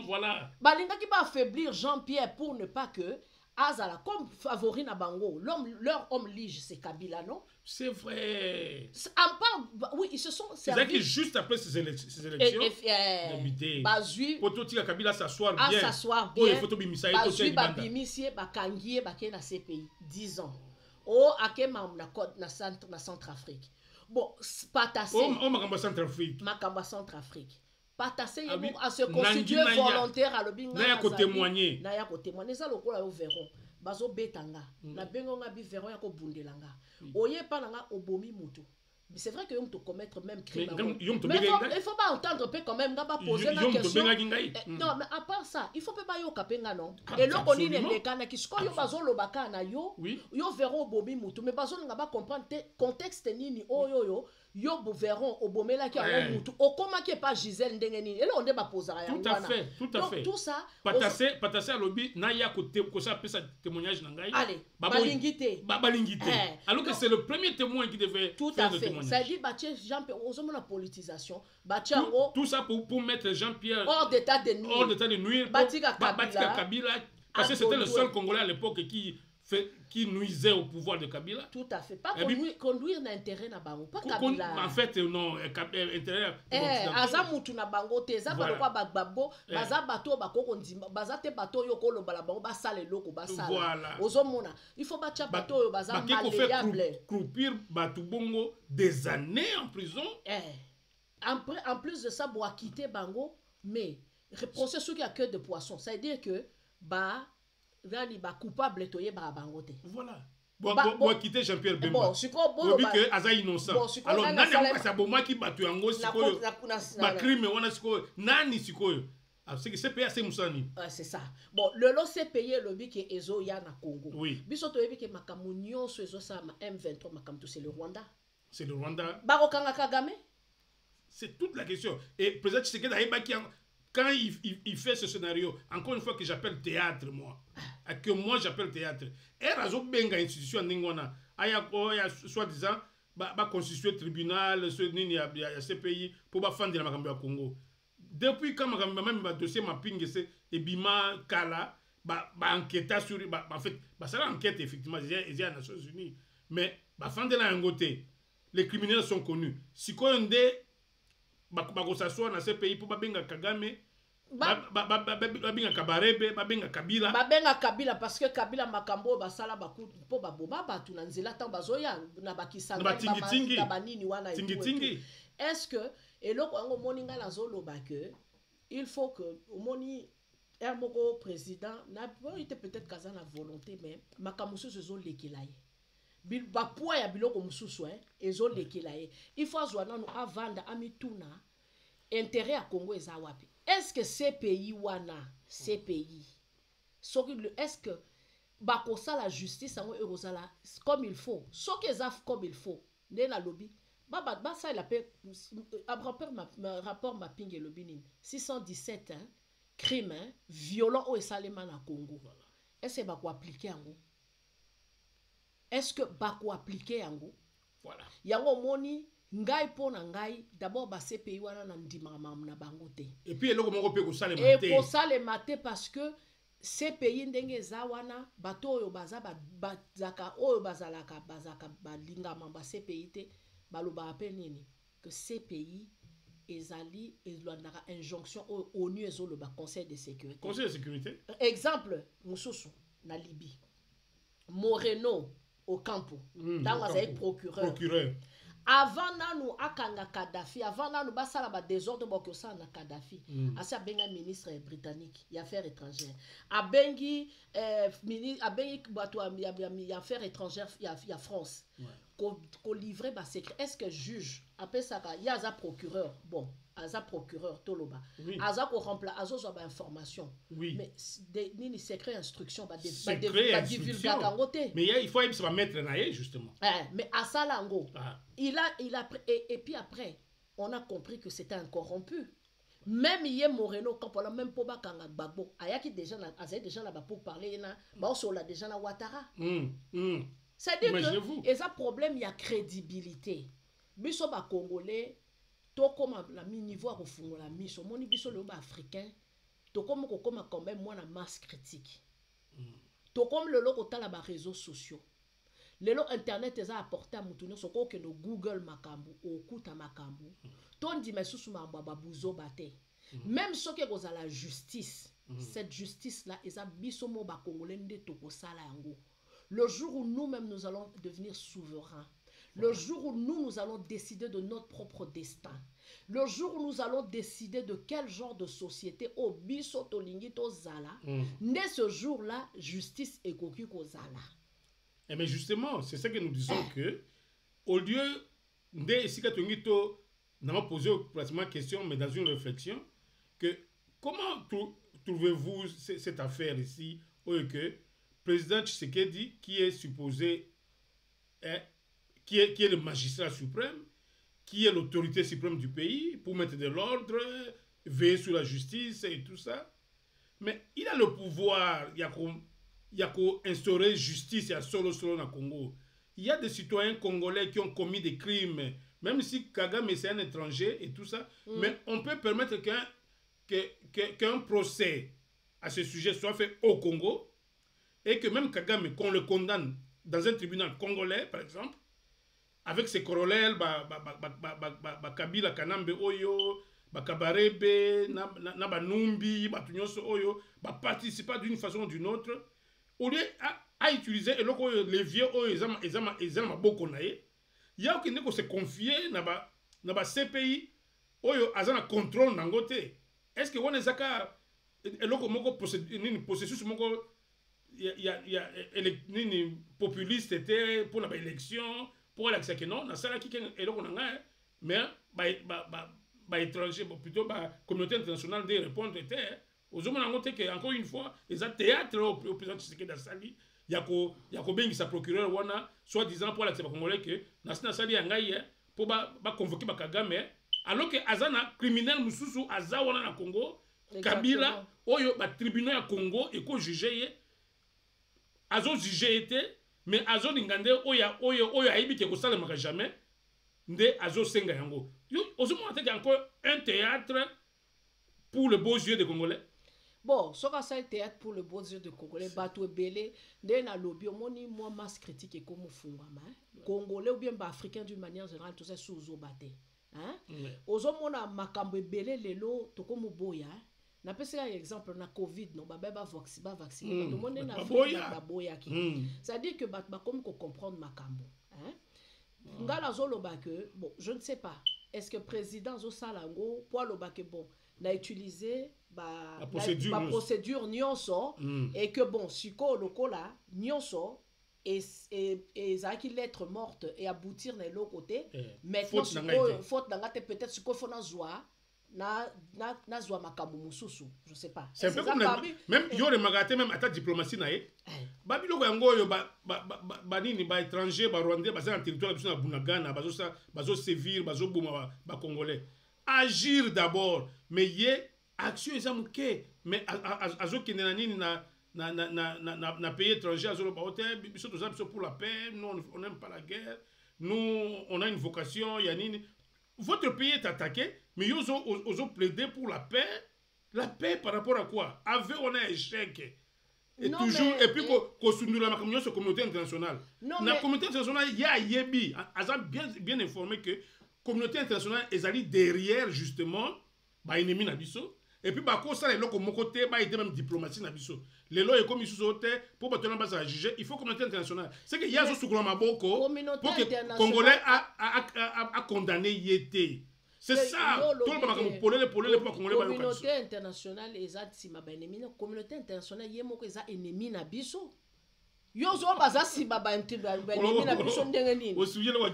Voilà. Balinga qui va affaiblir Jean-Pierre pour ne pas que Azala comme favori na bango, leur homme lige c'est Kabila, non? C'est vrai. Oui, ils se sont servis. C'est vrai que juste après ces élections, Bazui pour tout Kabila s'asseoir bien. S'asseoir bien. Il faut bimisaï Bazui babimisie bakangié baké na CPI 10 ans. Oh akema na Centrafrique. Bon, Patassé. Makamba Centrafrique. Makamba Centrafrique. Patassé à se constituer volontaire à l'obinga. Naya ko témoigner. Naya ko témoigner. Ça le kola yo verront. Bazo betanga. Na bengo nga bi verront ya ko bundelanga. Oye pananga obomi mutu. C'est vrai que yom te commettre même crime. Mais il faut pas entendre quand même nga ba poser la question. Non, mais à part ça, il faut pas yo kapenga non. Et là on dit les kana qui sko yo bazo lobaka na yo. Yo verront obomi mutu. Mais bazo nga ba comprendre contexte nini yo yo verront obomela ki a mutu. Okoma ki pas Gisèle ndengeni. Et là on débat poser ya ngwana. Tout à fait. Tout ça Patassé à lobby na ya côté ko ça peut ça témoignage na ngai. Allez, balingité. Balingité. Alors que c'est le premier témoin qui devait faire le témoignage. Ça dit Jean-Pierre aux la politisation, tout ça pour mettre Jean-Pierre hors d'état de nuire. Hors d'état de nuire. Batika Kabila parce que c'était le seul Congolais à l'époque qui nuisait au pouvoir de Kabila. Tout à fait. Pas conduire l'intérêt na bango, pas Kabila. En fait non, intérêt. Azamutu na bango te, za ba kwa bagbabo, baza bato bakoko ndima, baza te bato yo ko lobala bango ba sala loko ba sala. Voilà. Ozomona, il faut ba tia bato yo baza malléable. Croupir batu bongo des années en prison. En plus de ça, boa quitter bango, mais reprocher ceux qui a queue de poisson, ça veut dire que Rani ba coupable toye ba bangote. Voilà. Bon quitter Jean-Pierre Bemba. Bon, siko bon ba que aza innocent. Alors nani amasa boma ki batu yango sikoyo. Ba crime wana sikoyo. Nani sikoyo. C'est que c'est payé assez musani. C'est ça. Bon, le lot c'est payé le bi que ezo ya na Congo. Oui. Biso to yebi que makamunyo so ezo sa M23 makamtu c'est le Rwanda. C'est le Rwanda. Baro kanga Kagame. C'est toute la question. Et président Tshisekedi a qui quand il fait ce scénario, encore une fois que j'appelle théâtre, moi, que moi j'appelle théâtre, et razo benga institution n'ingwana, aya soi-disant, ba constituer tribunal, ce nini ya CPI pour ba fendre la makambo ya Congo. Depuis quand makambo même ba dossier ma pingese et bima kala, ba enquêter sur, en fait, ça l'enquête effectivement, il y a les Nations Unies, mais ba fendre la ngote, les criminels sont connus. Si koyonde bako s'asseoir dans ces pays pour babenga Kagame babenga Kabarebe babenga Kabila parce que Kabila makambo basala baku po baboma batu na nzela tant bazoya na bakisanga na banini wana est-ce que eloko ngo moninga na zolo ba que il faut que omoni moko président na peut-être kaza na volonté mais makamusu zo lekelaye bapoa ya biloko mususu ezo lekela ye il faut azwana no avanda amituna intérêt à Congo eza wapi. Est-ce que ces pays wana ces pays est-ce que bakosa la justice en eurozala comme il faut ce que ça comme il faut né la lobby baba ça il appelle rapport mapping et lobby 617 crimes violents au salema na Congo. Est-ce que bako appliquer en est-ce que bako appliquer yango voilà yango moni ngai pona ngai d'abord ba CPI wana na ndima na bango te et puis eloko moko pe ko salema te et ko salema te parce que CPI ndenge za wana bato oyo baza bazaka oyo bazalaka balingama ba CPI te baloba pe nini que CPI ezali ezlandaka injonction au ONU ezolo ba Conseil de sécurité exemple mususu na Libye Moreno au campo dans la procureur avant nanu akanga Kadhafi avant nanu basala ba désordre boko sa na Kadhafi asa benga ministre britannique ya affaires étrangères abengi ministre abengi bato ya affaires étrangères ya France ko livrer ba secret. Est-ce que juge après ça il y a un procureur bon aza procureur toloba oui. aza ko remplacer azo so ba information oui. mais ni secret instruction ba divulgation mais il faut se mettre naé justement mais à ça lango il a et puis après on a compris que c'était un corrompu. Même hier Moreno quand on a même pas bakanga Gbagbo ayaki déjà là-bas pour parler na ba so là déjà na Ouattara. C'est-à-dire que et ça problème il y a crédibilité. Biso ba congolais to comme la niveau à refungola miso moni biso le ba africain to comme ko comme quand même moi na masse critique. To comme le loko ta la ba réseaux sociaux. Le lo internet eza apporté à mutuno soko que no Google makambu okuta makambu. Ton dit mais sous ma babuzo bate. Même ce que vous a la justice, cette justice là eza biso mo ba congolais nde toko sala yango. Le jour où nous-mêmes nous allons devenir souverains, le jour où nous allons décider de notre propre destin, le jour où nous allons décider de quel genre de société au biso tolingi to zala, dès ce jour-là, justice et koki ko zala. Et mais justement, c'est ça que nous disons que au lieu de si katongito n'a pas posé pratiquement question mais dans une réflexion que comment trouvez-vous cette affaire ici ou que président Tshisekedi qui est supposé qui est le magistrat suprême, qui est l'autorité suprême du pays pour mettre de l'ordre, veiller sur la justice et tout ça. Mais il a le pouvoir, il y a qu'à instaurer justice à solo dans le Congo. Il y a des citoyens congolais qui ont commis des crimes, même si Kagame c'est un étranger et tout ça, mais on peut permettre qu'un procès à ce sujet soit fait au Congo et que même Kagame, qu'on le condamne dans un tribunal congolais, par exemple, avec ses corollaires, Kabila Kanambe Oyo, Kabarebe, Nabanumbi, Batunyoso Oyo, participer d'une façon ou d'une autre, au lieu à utiliser les vieux Oyo, ils ont beaucoup naïe, il y a aucun qui se confie dans le CPI, Oyo, ils ont un contrôle dans le côté. Est-ce que on est zaka, le processus, il y a les populistes étaient pour l'élection, pour l'accès que non, dans ça qui est là mais étranger, plutôt la communauté internationale de répondre était aux hommes que encore une fois, ils ont théâtre au président Tshisekedi Sali, il y a bien qui sa procureur wana soit disant pour l'accès congolais que dans Sali yangai pour convoquer Kagame alors que azana criminel mususu azawana na Congo Kabila oyo tribunal ya Congo et ko juger azo juger était mais azo ngande oyo aibike ko salemaka jamais nde azo senga yango yo ozomo ateka encore un théâtre pour le beaux yeux des Congolais. Bon, ce que c'est théâtre pour le beaux yeux des Congolais, bateau belé, dès na lobby moni moi masse critique et comme fungama Congolais ou bien africain d'une manière générale tout ça sous obaté hein ozomo na makambo belé lelo to comme boya na pesa exemple na Covid non ba vacciner tout monde na boya ki ça veut dire que ba comme ko comprendre makambo hein ngala zoloba que bon je ne sais pas est-ce que président zo salango pour loba que bon na utiliser la procédure nyonso et que bon siko lokola nyonso et ça qui lettre morte et aboutir dans l'autre côté maintenant faute d'angate peut-être siko fona zoa na zoa makambo mususu je sais pas c'est un peu comme même yore magate même à ta diplomatie nae babi loko yango yo ba nini ba étranger ba rwandais ba dans territoire biso na Bunagana bazo sévir bazo boma ba congolais agir d'abord mais yé action ezamuke mais azo kene nini na pays étranger azo ba hôtel biso pour la paix nous on n'aime pas la guerre nous on a une vocation yanini votre pays est attaqué mais ils ont plaidé pour la paix par rapport à quoi avec on a échec et non, toujours mais, et puis qu'on soumet la communauté internationale la communauté internationale il y a yebi a bien informé que communauté internationale est allée derrière justement ba ennemi na biso et puis ba ko ça les loko moko te ba été même diplomatie na biso les lois comme ils sont pour ba tona ba juger il faut communauté internationale c'est que il y a zo sukula maboko pour que congolais a condamné yété c'est ça tout le monde pour congolais ba communauté internationale ezati ma ba ennemi na communauté internationale yemoko eza ennemi na biso Yozo baza si baba na biso ndenge nini.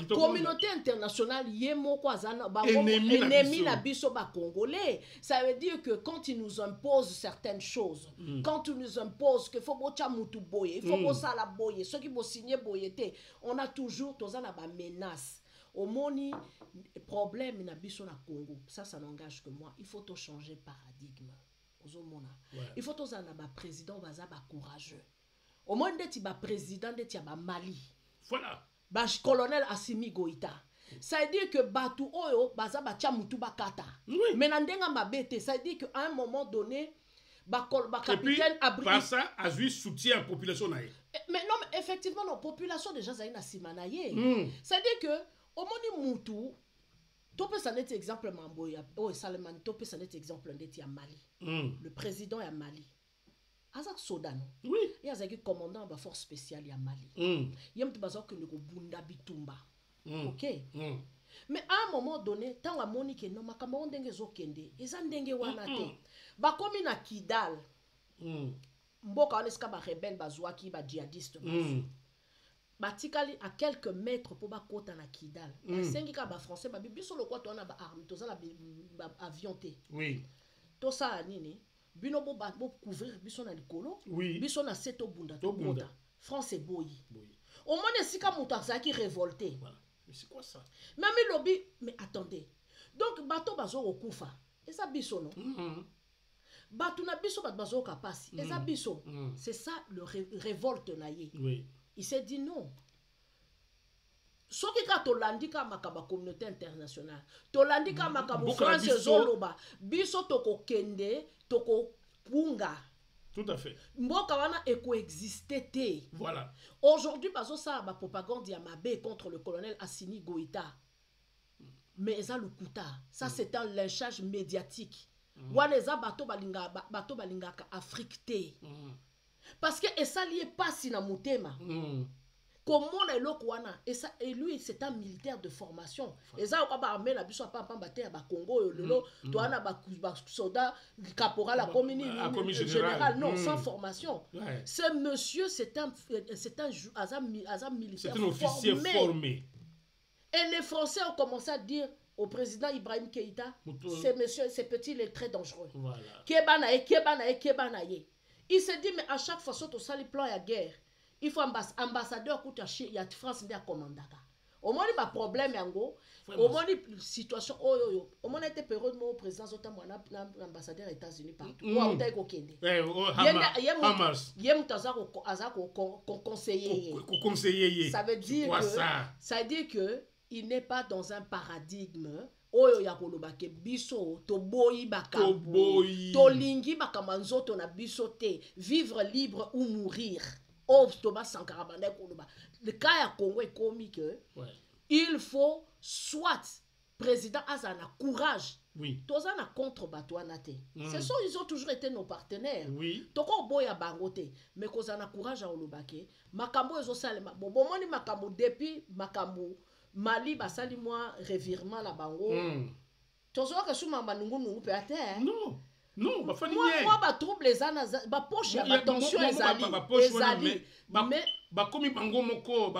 Communauté internationale yemo kwa zana ba ennemi na biso ba congolais. Ça veut dire que quand ils nous imposent certaines choses, quand ils nous imposent que faut bocha mutu boye, il faut bossa la boye, ceux qui bo signer boyete, on a toujours tozana ba menace. Au moni problème na biso na Congo. Ça n'engage que moi. Il faut tout changer paradigme. Il faut tous un président baza ba courageux. Au moins d'être ba président d'être ba Mali. Voilà. Ba colonel Assimi Goïta. Ça veut dire que batu oyo baza ba chamutu bakata. Mais nandenga mabete, ça veut dire que à un moment donné ba capitaine abri. Par ça a eu soutien à la population naïe. Mais non, mais effectivement la population déjà zaina simanaye. Ça veut dire que au moni mutu Topé ça n'est exemple Mamboya. Oh Salman Topé ça n'est exemple d'être à Mali. Le président est à Mali. Azak Sodano. Oui. Il y a un commandant de la force spéciale à Mali. Il y a un que le Bunda Bitumba. OK. Mais à un moment donné, tant la Monique non ma Cameroun dengue zokende, ils en dengue wanate. Ba comme na Kidal. Mboka oneska ba rebelle bazwaki ba djihadiste. Batikali à quelques mètres pour ba kota na Kidal. Basengi ka ba français ba biso le quoi to na ba arme to za la avion té. Oui. To ça nini? Bino bo couvrir biso na likolo. Oui. Biso na seto bunda to bunda. France boyi. Au moins sika muta zaki révolté. Voilà. Mais c'est quoi ça? Même lobby mais attendez. Donc bato bazo okufa. Et ça biso non? Bato na biso bazo kapasi. Et ça biso. C'est ça le révolte na ye. Oui. Il s'est dit non. Soki ka tolandika makaba communauté internationale. Tolandika makaba France zoloba. Biso toko kende, toko punga. Tout à fait. Mboka wana coexister té. Voilà. Aujourd'hui bazo sa ba propagande ya mabe contre le colonel Assimi Goïta. Mais ça le kuta. Ça c'est un lynchage médiatique. Wana za bato balinga ka Afrique té. Parce que et ça lié pas si na mutema. Comment est le Kouana et lui c'est un militaire de formation. Et ça on va armer la biso pas battre ba Congo lelo to ana ba soldat caporal la commune général non sans formation. Ce monsieur c'est un militaire c'est un officier formé. Et les Français ont commencé à dire au président Ibrahim Keïta, ces messieurs, ces petits, il est très dangereux. Voilà. Kebanaye. Il s'est dit, mais à chaque fois, surtout ça, les plans de guerre, il faut ambassadeur il y a France qui a commandé. Au moins, il y a un problème, au moins, il situation, au moins, il y a période où le président l'ambassadeur des États-Unis partout. Il y a un conseiller. Ça veut dire que il n'est pas dans un paradigme oyo ya koloba ke biso to boyi bakambo to lingi bakamanzo to na biso te vivre libre ou mourir oh Thomas Sankara bande koloba le cas ya Congo est comique il faut soit président azana courage tozana contre batwana te ce sont ils ont toujours été nos partenaires toko boya bangote mais kozana courage a olobake makambo ezo salema bomoni makambo depuis makambo Mali basali moi revirement la bango. Tozo ka suma manungu nungu pe ate. Non, ba fani moi ba trouble les ana ba poche ba tension ezali. Mais ba komi bango moko,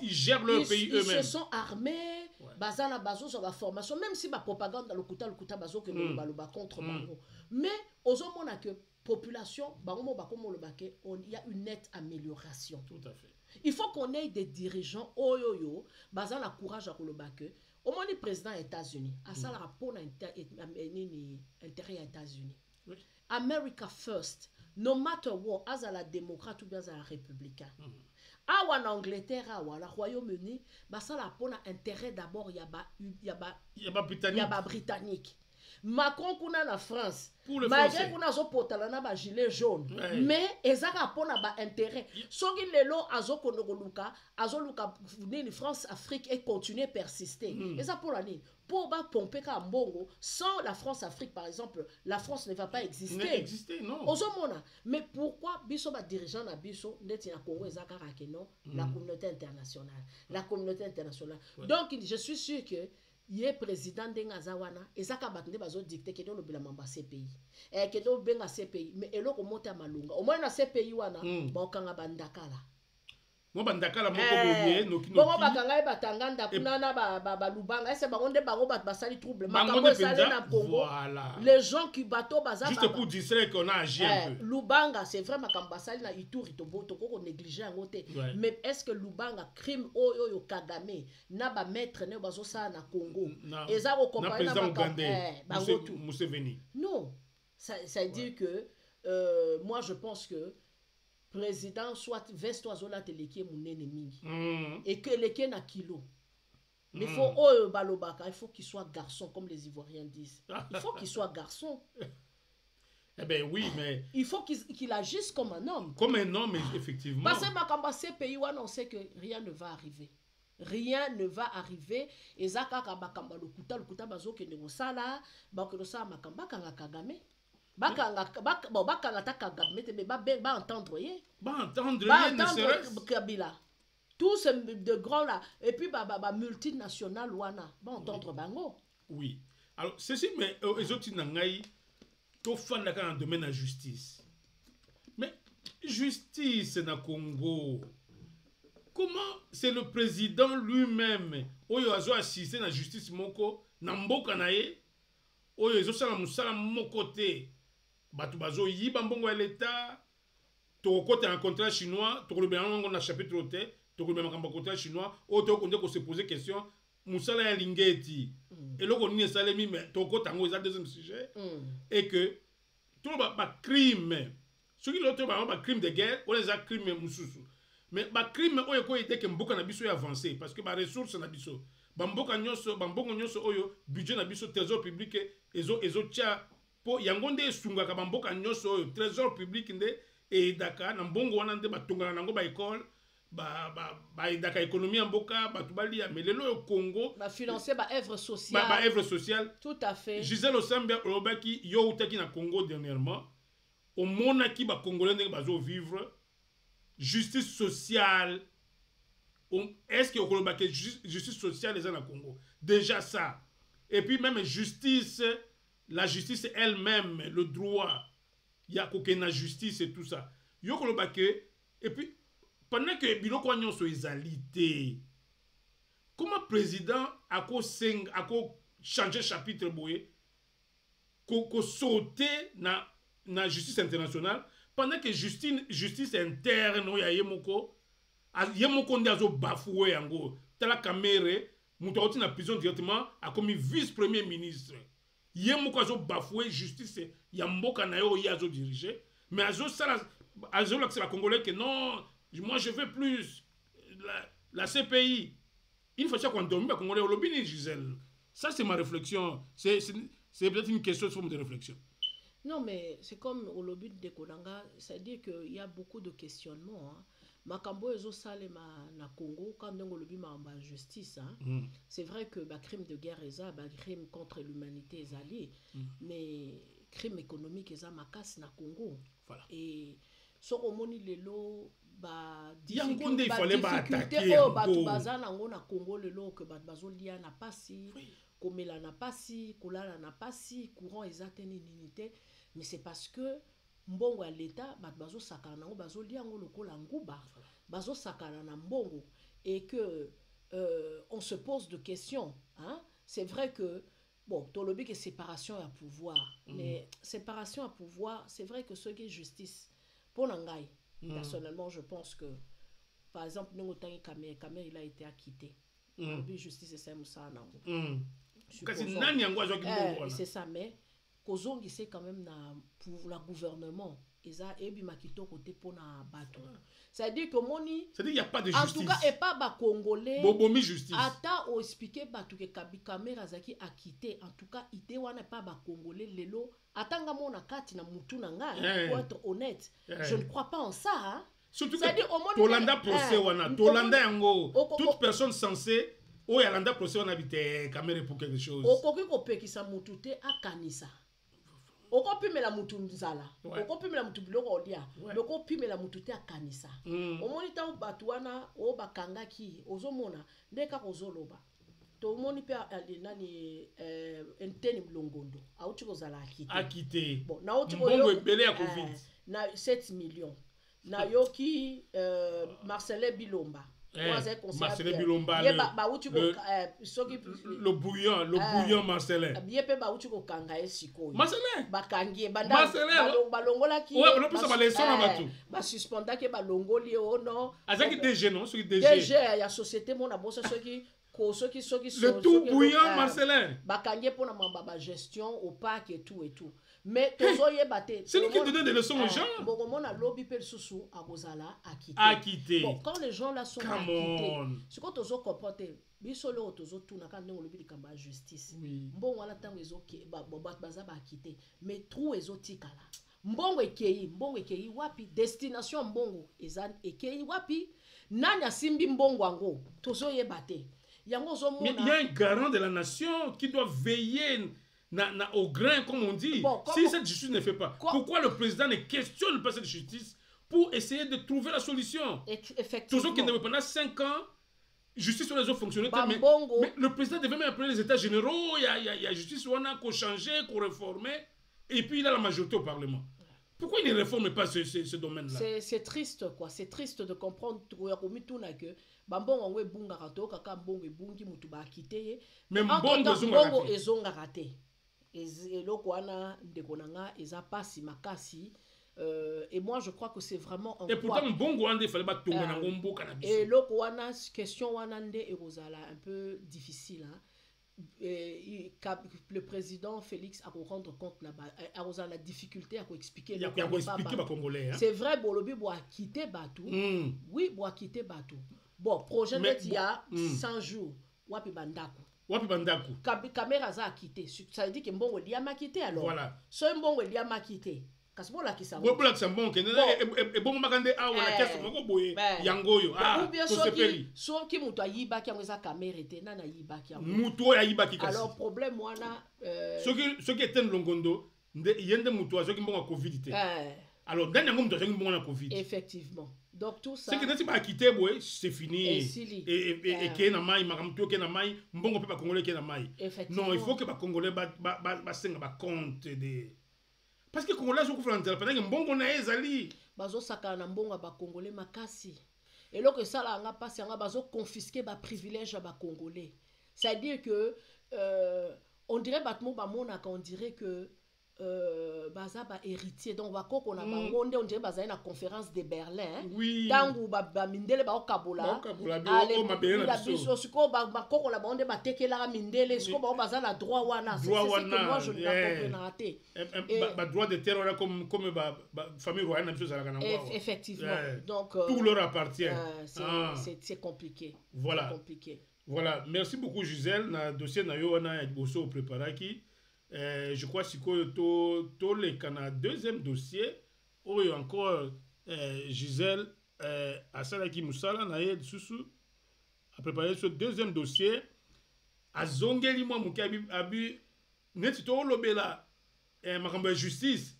ils gèrent leur pays eux-mêmes. Ils se sont armés, bazana bazo sur la formation même si ba propagande dans le kuta bazo que nous ba contre bango. Mais ozomona que population bango ba komo le baké, il y a une nette amélioration. Tout à fait. Il faut qu'on ait des dirigeants oyoyo bazan la courage à kolobake au moins le président des États-Unis à ça la rapport intérêt aux États-Unis. America first no matter what as à la démocrate ou bien à la républicain. En Angleterre à la Royaume-Uni ça la pour intérêt d'abord y a britannique. Macron kuna na France malgré kuna zo potala na ba gilet jaune mais ezaka pona ba intérêt soki lelo azokoluka nini France Afrique et continuer persister et ça pour la nini pour ba pomper ka mbongo sans la France Afrique par exemple la France ne va pas exister non ozomona mais pourquoi biso ba dirigeant na biso ndeti na Congo ezaka rakeno la communauté internationale donc je suis sûr que ye président ndenga azawana ezaka bato nde bazo dicter ke do bila mamba CPI ke do benga CPI mais eloko mota malunga au moins na CPI wana ba okanga bandakala mo bandakala moko boye noki bongo bakanga batanga ndakuna na ba lubanga ese bango nde bango bat basali trouble makambo esale na Congo les gens qui bateau bazaba juste pour distraire qu'on a agi un peu lubanga c'est vrai makambo basali na Ituri to ko négliger yango te mais est-ce que lubanga crime oyo Kagame na ba maître ne bazo sa na Congo eza ko comparer na makambo Museveni non ça dit que moi je pense que président soit vesto azola teleki munene mingi et que leke na kilo mais faut balobaka il faut qu'il soit garçon comme les Ivoiriens disent il faut qu'il soit garçon eh ben oui mais il faut qu'il agisse comme un homme effectivement parce que makamba ces pays on sait que rien ne va arriver ezaka ka bakamba lokuta bazoke ngosala bakolosa makamba kanga Kagame bakanga ta Kagame te ba entendre ne serait Kabila tous ces de grands là et puis ba multinational wana ba entendre bango oui alors ceci mais les autres nangai to fanda dans le domaine de la justice mais justice na Congo comment c'est le président lui-même oyo azo assister na justice moko na mboka na ye oyo ezo sala musala moko te batu bazo yiba mbongo ya l'État to côté un contrat chinois to le bien na chapitre te to le bien contrat chinois o to konde ko se poser question musala ya lingeti et loko ni salemi mais to côté ngo eza deuxième sujet et que tout ba crime ce qui l'autre ba crime de guerre ou les crimes mususu mais ba crime oyo ko ete ke mboka na biso ya avancer parce que ba ressources na biso ba mboka nyonso ba mbongo nyonso oyo budget na biso trésor public ezo tia po yango nde esungaka ba mboka nyonso oyo trésor public nde e daka na mbongo wana nde batongana nango ba école ba daka économie mboka batu balia mais lelo yo Congo ba financer ba œuvre sociale ba œuvre sociale tout à fait Gisèle Osambia olobaki yo utaki na Congo dernièrement au monaki ba congolais nde bazo vivre justice sociale est-ce que olobaki justice sociale les na Congo déjà ça et puis même justice la justice elle-même le droit il y a qu'aucune justice et tout ça yo olobaki et puis pendant que biloko nyonso ezalité comment président a changer chapitre boye ko sauter na justice internationale pendant que justice interne ya yemoko nde azo bafoué yango tala Kamere muto oti na prison directement a commis vice premier ministre yemoko azo bafoué justice ya mboka na yo ya azo diriger mais azo la Congolais que non moi je veux plus la CPI une fois qu'on dormit Congolais au lobby Gisèle ça c'est ma réflexion c'est peut-être une question de forme de réflexion. Non mais c'est comme au lobby de Konanga c'est-à-dire qu'il y a beaucoup de questionnements makambo ezo salema na Congo quand on lobby ma justice c'est vrai que ba crime de guerre eza ba crime contre l'humanité ezali mais crime économique eza makasi na Congo voilà. Et soko moni lelo ba difficulté il fallait ba attaquer batu bazana ngo na Congo lelo que ba bazolia na pasi komela na pasi kolala na pasi courant ezateni ninité mais c'est parce que mbongo ya l'état ba bazo sakana ngo bazolia ngo lokola nguba bazo sakana na mbongo et que on se pose de questions c'est vrai que bon tolobi que séparation à pouvoir mais séparation à pouvoir c'est vrai que ce qui est justice pour nangai personnellement je pense que par exemple nous tangi Kamere il a été acquitté bi justice c'est ça nango c'est ça mais kozongi c'est quand même na pour la gouvernement eza ebi makito côté pona bato ça veut dire que moni ça dit il y a pas de justice en tout cas et pas ba congolais bobomi justice ata o expliquer bato que Kamere azaki acquitté en tout cas ité wana pas ba congolais lelo atanga mona kati na mutu na nga pour être honnête je ne crois pas en ça surtout que Tolanda procès wana Tolanda yango toute personne censée o yalanda procès wana bité Kamere pour quelque chose okoki kopekisa mutu te akanisa okopimela mutu nzala okopimela mutu biloko olia okopimela mutu te akanisa omoni ta batu wana o bakangaki ozomona ndeka kozoloba to moni pe nani enteni Longondo auti kozala akite bon na auti mbongo ebele ya covid na 7 millions na yoki Marcelin Bilomba Marcelin Bilomba le bouillon Marcelin bien ba uti ko kanga esiko Marcelin bakangie banda balongola ki ouais on peut ça baleson na batu ba suspenda ke balongoli ono azaki DG non soki DG ya société mona bossa soki le tout bouillon Marcelin bakangie pona mamba ba gestion au parc et tout mais tozoye baté c'est lui qui donne des leçons aux gens bon mona lobby pel susu akozala akité bon quand les gens là sont acquittés ce que tozo comporter biso le tozo tuna ka ndenge lobi likamba justice mbongo wala tango ezoke baza ba acquitté mais trou ezotikala mbongo ekei wapi destination mbongo eza ekei wapi nani asimbi mbongo ango tozoye baté yango zo mais il y a un garant de la nation qui doit veiller au grain, comme on dit. Bon, si cette justice ne fait pas, pourquoi le président ne questionne pas cette justice pour essayer de trouver la solution? Effectivement. Toujours qu'il ne veut pendant 5 ans, justice sur les autres fonctionnaires. Mais le président devait même appeler les États généraux, il y a justice où on a qu'on changer, qu'on réformer, et puis il a la majorité au Parlement. Pourquoi il ne réforme pas ce domaine-là? C'est triste, quoi. C'est triste de comprendre que bambongo ebunga rato kaka mbongo ebungi mutu ba akité mais mbongo ezonga raté eloko wana ndeko nanga eza pasi makasi et moi je crois que c'est vraiment et pourtant mbongo ande fallait ba tonga na ngomboka na biso et eloko wana question wana nde erozala un peu difficile hein. Le président Félix a rendre compte là-bas, la difficulté à expliquer. Il y a expliquer les Congolais. C'est vrai, Bolobi doit quitter Batou. Oui, doit quitter Batou. Bon, projet net il y a 100 jours. Wapi Bandaku. Caméra a quitté. Ça veut dire que Mbongo Liama quitté alors. Voilà. So Mbongo Liama quitté. Kasbo la kisa. Bo la kisa Mbongo et bon makande a wala kesa moko boye yangoyo. Ah. Ou bien so ki mutu ayiba ki ngeza caméra était nana yiba ki. Mutu ayiba ki kasi. Alors problème wana ce qui était Longondo yende mutu so ki Mbongo Covid était. Alors dernier moment so ki Mbongo na Covid. Effectivement. Donc tout ça c'est que neti ba quitter boy c'est fini et que na mai makamto que na mai mbongo pe ba congolais que na mai non il faut que ba congolais ba senga ba compte de parce que congolais sont confrontés pendant que mbongo na ezali bazo saka na mbongo ba congolais makasi et loko sala nga pasi nga bazo confisquer ba privilège ba congolais c'est à dire que on dirait batmo ba mona on dirait que baza ba héritier donc ba koko na bango nde on dirait baza na conférence de Berlin oui tangu ba mindele ba okabola la biso siko ba koko la bonde ba tekela mindele siko ba baza la droit wana c'est que moi je ne comprends pas ba droit de terre comme ba famille royale na biso za kana effectivement donc tout leur appartient c'est compliqué voilà voilà merci beaucoup Gisèle na dossier na yo wana boso préparaki. Je crois que tout le Canada deuxième dossier où encore Gisèle à Salaki Moussala naïd Soussou a préparé ce deuxième dossier à Zongeli moi mukabi abi neti to lobela makambo justice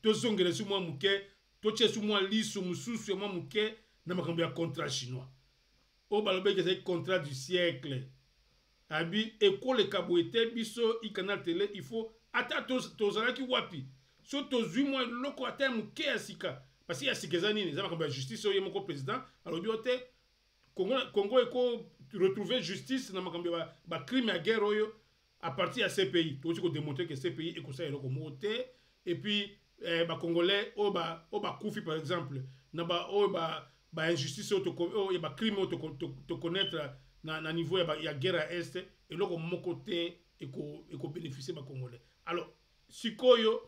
to zongele su moi muke to che su moi lisu mususu moi muke na makambo ya contrat chinois o balobe que c'est contrat du siècle. Abi école kabouete biso i canal télé il faut ata tozala ki wapi so tozui moi loko ata muke asika parce que asikeza nini za makamba justice oyo moko président alors biote Congo eko retrouver justice na makamba ba crime à guerre oyo à partir à ces pays to ko démontrer que ces pays eko ça eloko moté et puis ba congolais o ba kufi par exemple na ba o ba injustice o ba crime o to connaître na niveau ya guerre à est et loko moko te eko bénéficier ba congolais alors sikoyo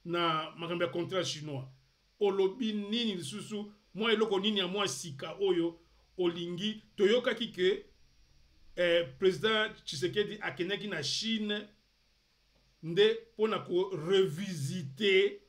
na makambo ya contrat chinois olobi nini lisusu moi eloko nini ya moi sika oyo olingi toyoka kike président Tshisekedi akenaki na Chine nde pona ko revisiter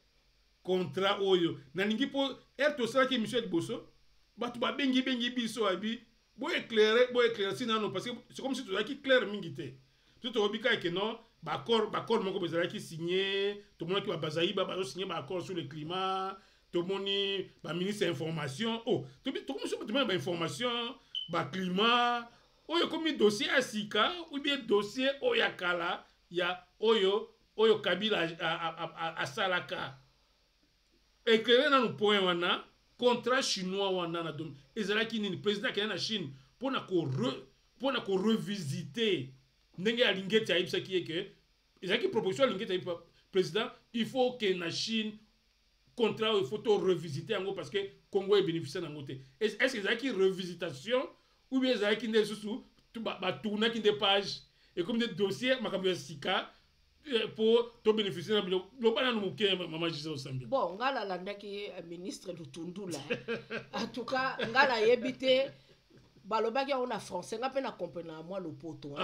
contrat oyo na ningi po to sala ki monsieur Bosso batu ba bengi biso abi bo éclairer sinon parce que c'est comme si tu as qui clair mingité tout obika que non ba accord moko bezala ki signé tout le monde qui va bazaï ba signer ba accord sur le climat tout le monde ba ministre information oh tout comme si ba information ba climat oyo komi dossier ya sika ou bien dossier oyo ya kala ya oyo Kabila asalaka éclairé nanu point wana contrat chinois wana na dom ezalaki nini président akende na Chine pona ko revisiter ndenge alingeti ayebisaki eke ezalaki proposition alingeti ayebi président il faut que na Chine contrat il faut to revisiter yango parce que Congo est bénéficiaire nango te est-ce que ezalaki revisitation ou bien ezalaki nde susu batournaki nde page et comme des dossiers makambo ya sika pour to bénéficier na bilo loba na muke mama Gisèle Osambia. Bon ngala landaki ministre Lutundula en tout cas ngala yebite balobaki on a français nga pe na comprendre moi le poto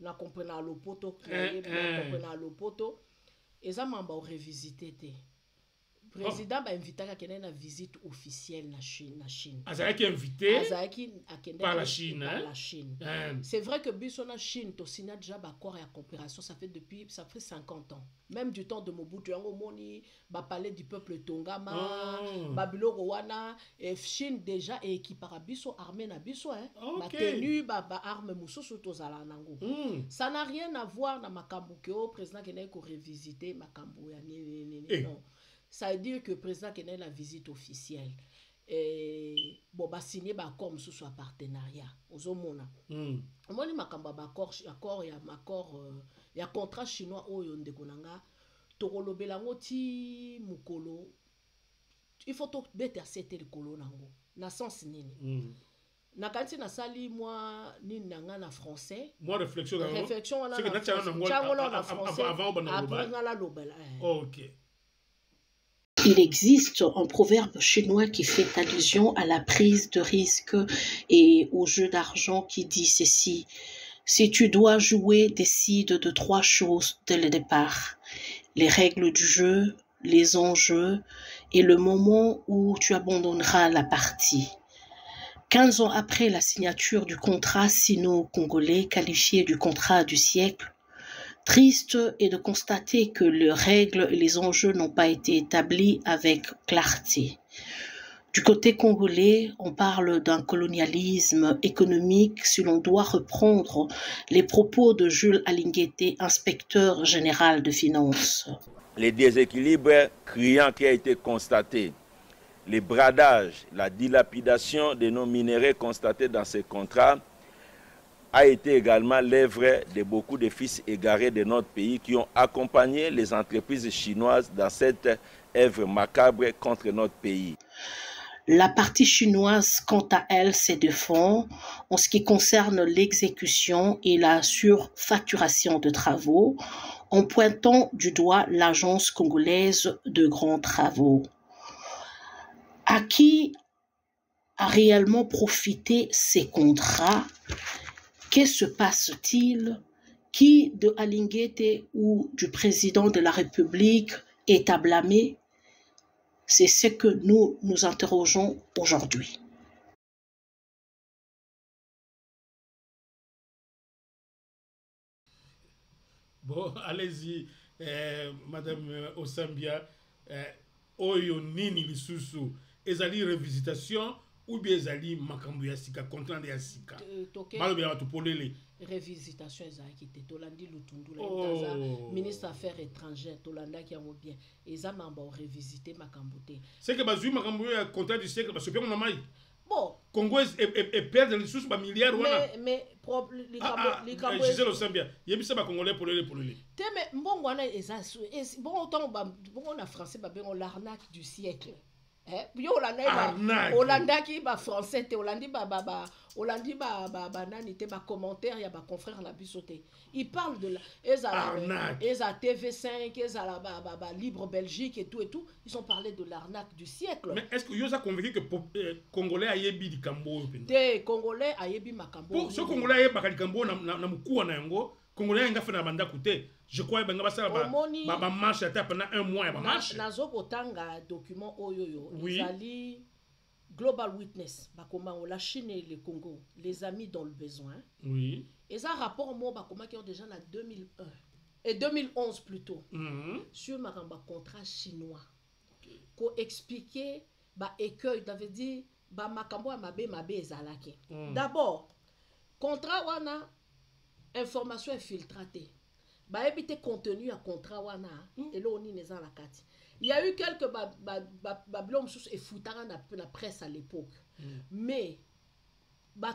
na comprendre le poto na comprendre le poto eza mamba o revisiter te président ba invitaka kene na visite officielle na Chine azaki invité par la Chine c'est vrai que biso na Chine to signé déjà ba accord ya coopération ça fait 50 ans même du temps de Mobutu yango moni ba palais du peuple Tongama ba biloko wana Chine déjà équipara biso armée na biso ba tenue ba arme mususu to zala nango ça n'a rien à voir na makambo ke o président kene ko revisiter makambo ya non. Ça veut dire que le président qui a la visite officielle et bon bah signé bah comme sous soit partenariat aux homona moi ni makamba ba accord ya contrat chinois oyo ndekonanga tokolobela ngoti mukolo il faut to beta c'était le kolo nango na sens nini na kanti na sali moi ni nanga na français moi réflexion wana c'est que na français avant la lobela OK. Il existe un proverbe chinois qui fait allusion à la prise de risque et au jeu d'argent qui dit ceci. Si tu dois jouer, décide de 3 choses dès le départ. Les règles du jeu, les enjeux et le moment où tu abandonneras la partie. 15 ans après la signature du contrat sino-congolais qualifié du contrat du siècle, triste est de constater que les règles et les enjeux n'ont pas été établis avec clarté. Du côté congolais, on parle d'un colonialisme économique si l'on doit reprendre les propos de Jules Alinguete, inspecteur général de finances. Les déséquilibres criants qui ont été constatés, les bradages, la dilapidation de nos minéraux constatés dans ces contrats a été également l'œuvre de beaucoup de fils égarés de notre pays qui ont accompagné les entreprises chinoises dans cette œuvre macabre contre notre pays. La partie chinoise, quant à elle, se défend en ce qui concerne l'exécution et la surfacturation de travaux, en pointant du doigt l'agence congolaise de grands travaux. À qui a réellement profité ces contrats? Que se passe-t-il? Qui de Alinguete ou du président de la République est à blâmer? C'est ce que nous nous interrogeons aujourd'hui. Bon, allez-y, Madame Osambia. Oyo nini lisusu ezali revisitation ou bien ezali makambo ya sika contrat ya sika balobi ya tupolele revisitation ezalaki te tolandi Lutundula eza ministre affaires étrangères tolandaki yango bien eza mamba o revisiter makambo te c'est que bazui makambo ya contrat du siècle parce que on a mai bon Congo est perdre les sous ba milliards wana mais likambo Gisèle Osambia yebisa ba congolais polele te mais mbongo wana eza bon autant bon na français ba bengo l'arnaque du siècle. Yo Holandaki ba français te Hollandi ba nani te ba commentaire ya ba confrère na bisoté. Il parle de la eza TV5 eza ba Libre Belgique et tout ils ont parlé de l'arnaque du siècle. Mais est-ce que vous avez convaincu que congolais ayebi di kambo te congolais ayebi makambo ce congolais ayebi ba kambo na mukuwa na yango congolais nga fena banda kuté je crois que ba marche à pendant un mois ba marche nazo kotanga document oyoyo ezali Global Witness bakoma la Chine et le Congo les amis dans le besoin oui et ça rapport mo bakoma qui ont déjà en 2001 et 2011 plutôt sur makamba contrat chinois ko expliquer ba écueil ça veut dire ba makambo mabe ezalaki d'abord contrat wana information infiltrée ba éviter contenu à contrat wana et là on y est dans la carte. Il y a eu quelques bablons sous et foutara na presse à l'époque. Mais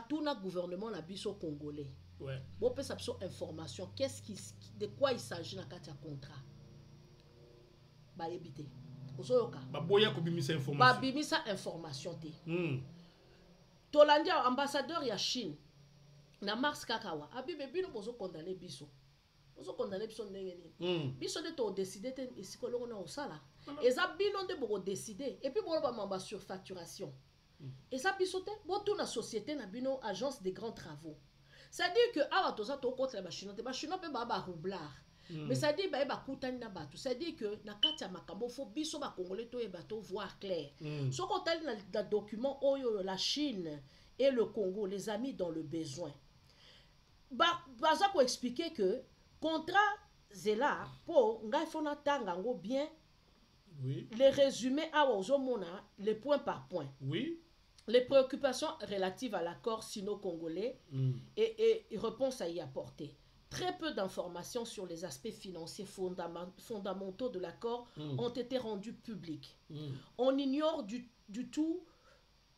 tout le gouvernement la biso congolais. Ouais. Bon peut ça information de quoi il s'agit dans carte contrat. Ba éviter. Ozoyoka. Ba boya ko bimisa information. Ba bimisa information te. Tolandia ambassadeur ya Chine na Mars Kakawa abibe bino bozo condamner biso. Bozo condamner biso ndenge nini. Biso de to décider te isikolo na osala. Eza bino de boko décider et puis bon ba mamba surfacturation. Eza biso te bo tout na société na bino agence de grands travaux. Ça dit que awa toza to contre ba chinois te ba chinois pe ba roublard. Mais ça dit ba kutani na bato. Ça dit que na kati ya makambo fo biso ba congolais to e bato voir clair. So ko tali na document oyo la Chine et le Congo, les amis dans le besoin. Baza ko expliquer que contrat zela pour ngai fona tanga ngo bien. Oui. Les résumés à Ozomona, les points par point. Oui. Les préoccupations relatives à l'accord sino-congolais et réponse à y apporter. Très peu d'informations sur les aspects financiers fondamentaux de l'accord ont été rendus publics. On ignore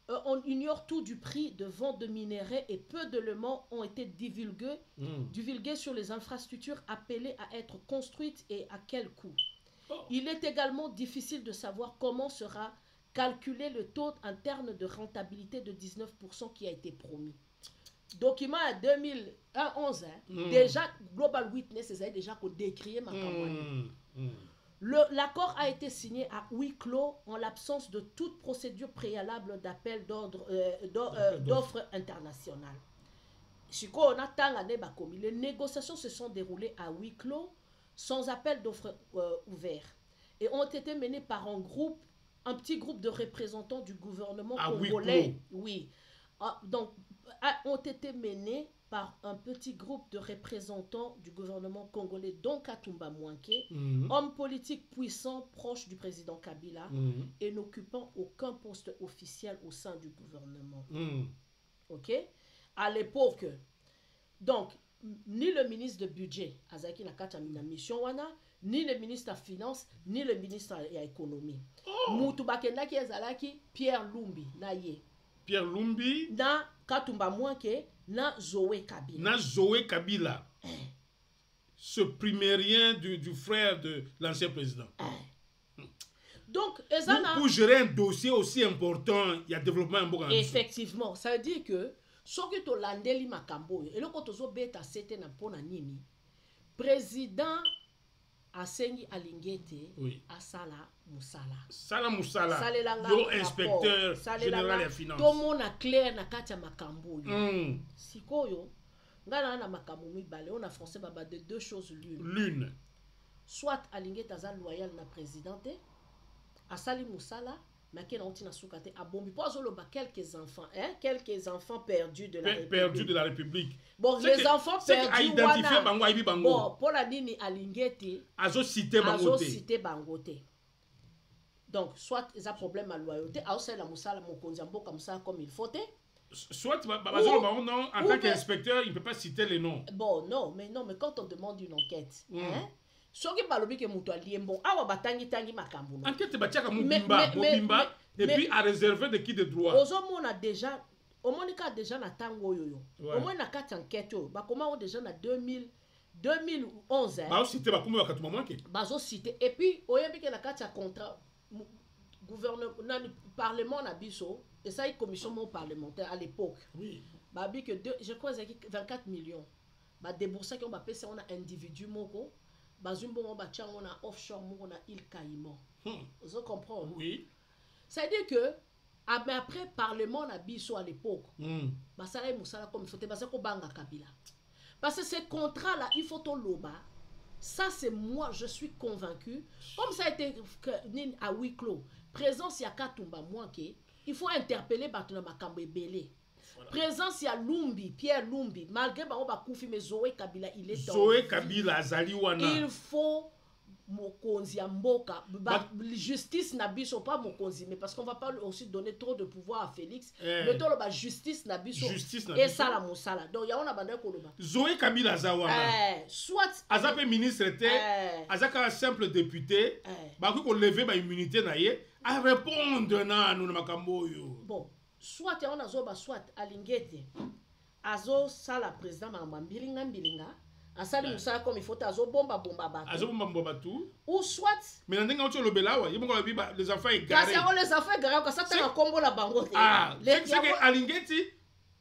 on ignore tout du prix de vente de minerais et peu d'éléments ont été divulgués sur les infrastructures appelées à être construites et à quel coût. Il est également difficile de savoir comment sera calculé le taux interne de rentabilité de 19% qui a été promis. Document à 2011, déjà Global Witness a déjà décrié ma campagne. L'accord a été signé à huis clos en l'absence de toute procédure préalable d'appel d'offres internationales. Les négociations se sont déroulées à huis clos sans appel d'offres ouvert et ont été menées par un petit groupe de représentants du gouvernement congolais. Oui. Donc, ont été menés par un petit groupe de représentants du gouvernement congolais, dont Katumba Mwanke, homme politique puissant proche du président Kabila et n'occupant aucun poste officiel au sein du gouvernement. Ok? À l'époque, donc, ni le ministre de budget, Azaki Nakata Mina Mission Wana, ni le ministre de Finances, ni le ministre de l'Économie. Moutou Bakendaki Azalaki, Pierre Lumbi, Naye. Pierre Lumbi. Na Katumba Mwanke, na Zoé Kabila. Na Zoé Kabila. Ce primérien du frère de l'ancien président. Donc, pour gérer un dossier aussi important, il y a développement en Bourgogne. Effectivement, ça veut dire que soki to landeli makambo et le kotozo beta sete na pona nini président asengi alingete asala musala yo inspecteur général ya finance to mona clair na kati ya makambo yo sikoyo ngana na makambo mibale on a français baba de deux choses l'une soit alingete azal loyal na présidente asali musala mais quelques enfants perdus de la République. Perdus de la République. Bon, les enfants perdus. Bon, pour la nini alingeti. Azo cité bangote. Donc, soit ils ont problème à loyauté, soit la moussala mokonzambo comme ça comme il faut. Soit en tant qu'inspecteur, il ne peut pas citer les noms. Bon, non, mais quand on demande une enquête, soki balobi ke mutu aliembo awa batangi makambo no enquête batiaka mobimba et puis à réserver de qui de droit ozomona déjà omonika déjà na tango yoyo omona kati enquête yo bakoma o déjà na 2011 ba cité bakoma bakatuma manke bazo cité et puis oyebi ke na kati ya contrat gouvernement na parlement na biso et ça une commission parlementaire à l'époque ba bi que je crois 24 millions ba débourser qu'on ba pesa on a individu moko bazumbo mo ba tchang on a offshore mo na île Caïman. Vous comprenez? Oui. Ça veut dire que après parlement na biso à l'époque ba sala musala comme il faut te baser ko banga Kabila. Parce que ces contrats là il faut to loba. Ça c'est moi je suis convaincu comme ça a été à huis clos. Présence ya Katumba Mwanke, il faut interpeller batuna makambo ebele. Présence ya Lumbi, Pierre Lumbi, malgré ba koufi mais Zoé Kabila il est Zoé Kabila azali wana. Il faut mokonzi ya mboka justice na biso pas mokonzi mais parce qu'on va pas aussi donner trop de pouvoir à Félix mais tolo ba justice na biso et ça la mosala donc ya on a bandé koloba Zoé Kabila azawana soit azape ministre était azaka simple député ba ko lever ba immunité na ye a répondre na nous makambo yo bon soit ya on azoba soit alingete azo sala président mamba mbilinga asali musala comme il faut azo bomba tout ou soit mais ndenge auto lobela wa yibongo biba les enfants égarés parce que les enfants égarés ka sata kombo la bango c'est que alingeti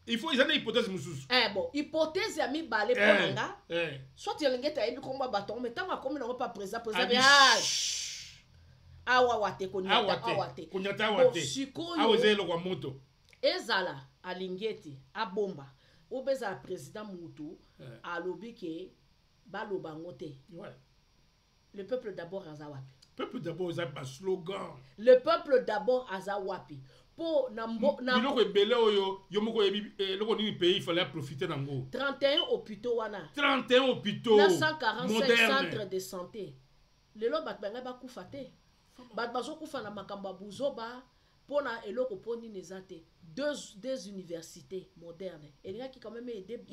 il faut ils ont une hypothèse mususu bon hypothèse ya mibale ponanga soit alingeti ayebi komba baton mais tant comme na pas président awa wate konyata wate awezelo kwa moto ezala alingeti abomba obeza président mutu alobi ke baloba ngote le peuple d'abord azawapi peuple d'abord za ba slogan le peuple d'abord azawapi po na biloko ebele oyo yo moko yebi loko nini pays il fallait profiter nango 31 hôpitaux wana 31 hôpitaux 145 centres de santé lelo bat banga ba kufa te bat bazo kufa na makamba buzoba pona eloko poni nezate deux universités modernes et qui quand même aider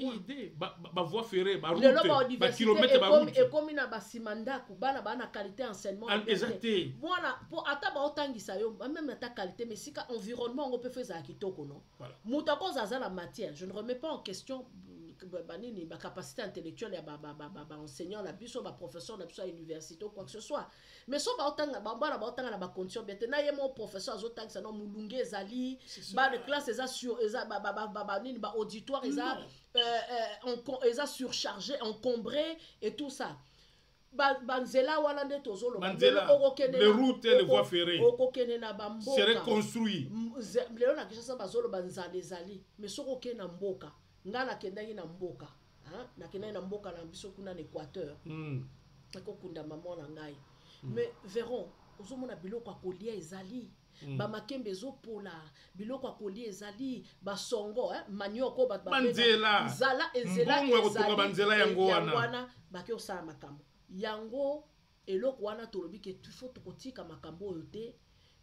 ba voie ferrée ba route ba kilomètre ba route et comme na basimanda ku bana bana qualité enseignement exacté voilà pour ata ba otangisa yo même ta qualité mais si ka environnement on peut faire ça kitoko non muta ko zaza la matière je ne remets pas en question banini ba capacité intellectuelle ya ba enseignant la biso ba professeur na biso à université ou quoi que ce soit mais so ba otanga ba otanga na ba condition bien na ye mon professeur azotanga ça non mulunge ezali ba de classe eza sur eza ba nini ba auditoire eza eza surchargé encombré et tout ça banzela wana nde tozolo les routes et les voies ferrées okokene na bamboka c'est reconstruit lelo na kishasa bazolo banzala ezali mais soko ke na mboka ngala kendaki na mboka nakendaki na mboka na biso kuna na Équateur nakokunda maman na ngai mais verront ozomona biloko akolia ezali bamakembe ezopola biloko akolia ezali basongo manioko banzela ezala yango wana baki osala makambo yango eloko wana tolobi ke tufo tokotika makambo oyo te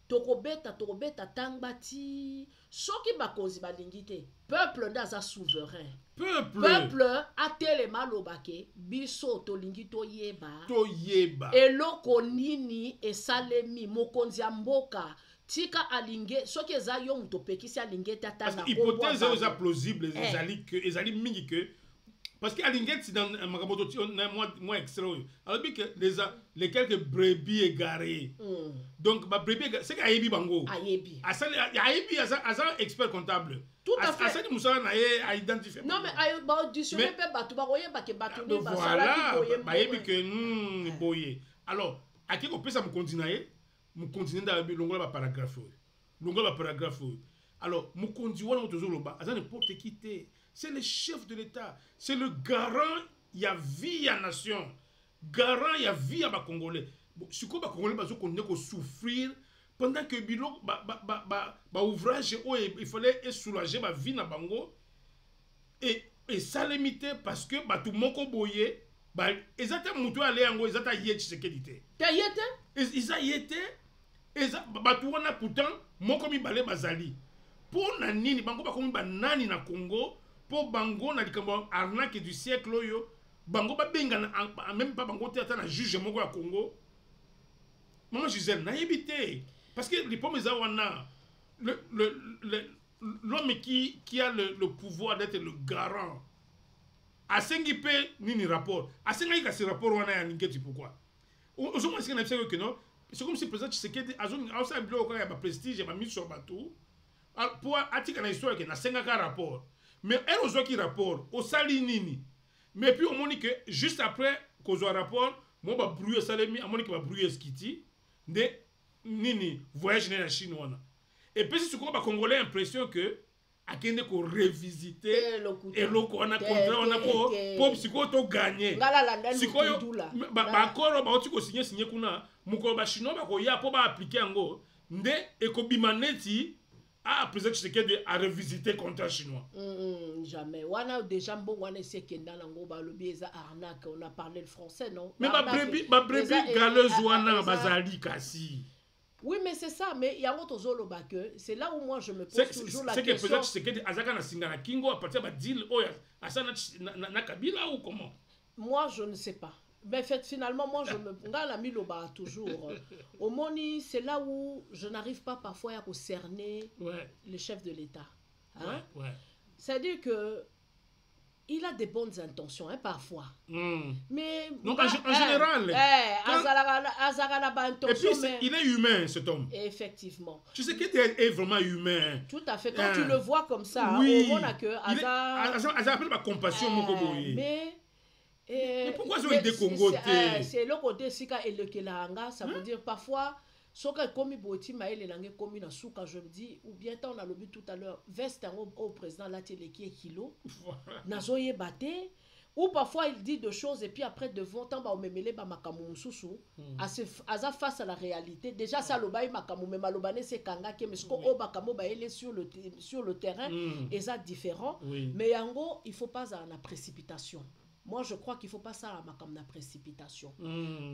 tokobeta tangbati soki bakonzi balingi te peuple ndaza souverain peuple atelema lobake biso tolingi toyeba eloko nini esalemi mokonzi ya mboka tika alinge soki eza yo muto pekisi alinge tata hypothèse eza plausible ezali mingi que parce que alingeti dans makaboto moi extrait alors que les quelques brebis égarées donc ba brebis c'est que ayebi bango ayebi asa expert comptable tout à fait asali musala na ye a identifier non mais ba auditionner pe batu ba koyeba ke batu ni ba sala ki koyeba bayebi que boye alors akiko pesa mu continuer dans longola ba paragraphe alors mu continuer na tozoloba asa n'importe qui te c'est le chef de l'État, c'est le garant, il y a vie à nation, garant, il y a vie à ba Congolais. Si quoi ba Congolais bazo connaît ko souffrir pendant que bilo ba ouvrage il fallait soulager ba vie na bango et ça limité parce que ba tout moko boyé ba ezata mutu ale yango ezata yeti sécurité. Ta yete? Isa yete ba tout wana pourtant moko mi balé bazali. Pour na nini bango ba komi ba nani na Congo pour bango na likambo arnaque du siècle oyo bango ba benga même pas bango tata na juge moko ya Congo maman Gisèle na yebité parce que les pommes wana l'homme qui a le pouvoir d'être le garant asengi pe nini rapport asengi ka ce rapport wana ya ningeti pourquoi aujourd'hui est-ce qu'on a fait que non c'est comme si le président Tshisekedi azoni asa bilo ko ya ba prestige ya ba mise sur bateau pour atika na histoire que na senga ka rapport. Mais elle a qui rapport au sali nini. Mais puis on m'a dit que juste après qu'on a rapport, moi va brouiller salami, on m'a dit que va brouiller skiti de nini voyage dans la Chine wana. Et puis c'est quoi ba congolais impression que a kende ko revisiter et loko wana contrat wana pour psycho to gagner. Psycho ba koro ba otiko signer kuna mukolo ba chinois ba ko ya po ba appliquer ngo nde e ko bimaneti Ah, président Tshisekedi a revisité contrat chinois. Jamais. Wana déjà bon wana c'est kenda nango ba lobi eza arnaque. On a parlé le français non? Mais ma brebis galeuse wana bazali kasi. Oui, mais c'est ça. Mais il y a un autre que c'est là où moi je me pose toujours la question. C'est que peut-être Tshisekedi azaka na singa na kingo à partir de deal oya asa na Kabila ou comment? Moi je ne sais pas. Mais finalement, moi, je me... la miloba toujours. Au Moni, c'est là où je n'arrive pas parfois à cerner le chef de l'État. Hein? C'est-à-dire que il a des bonnes intentions, hein, parfois. Mais... Donc, en général... Et puis, il est humain, cet homme. Effectivement. Tu sais qu'il est vraiment humain. Tout à fait. Quand tu le vois comme ça, oui. au Moni, Aza appelle ma compassion, mais... Et pourquoi ils ont été congotés? C'est le côté sika et le kelanga, ça veut dire parfois soka komi boti maele langue komi na souka, je me dis, ou bien on a le but tout à l'heure veste au président la télé qui est kilo nazoye baté, ou parfois il dit deux choses et puis après devant tant ba omemele ba makamu mususu asa face à la réalité déjà ça lo baï makamu mais malobane c'est kanga ke mais ce ko bakamo ba ele sur le terrain et ça différent, mais yango il faut pas à la précipitation. Moi, je crois qu'il ne faut pas ça à la précipitation.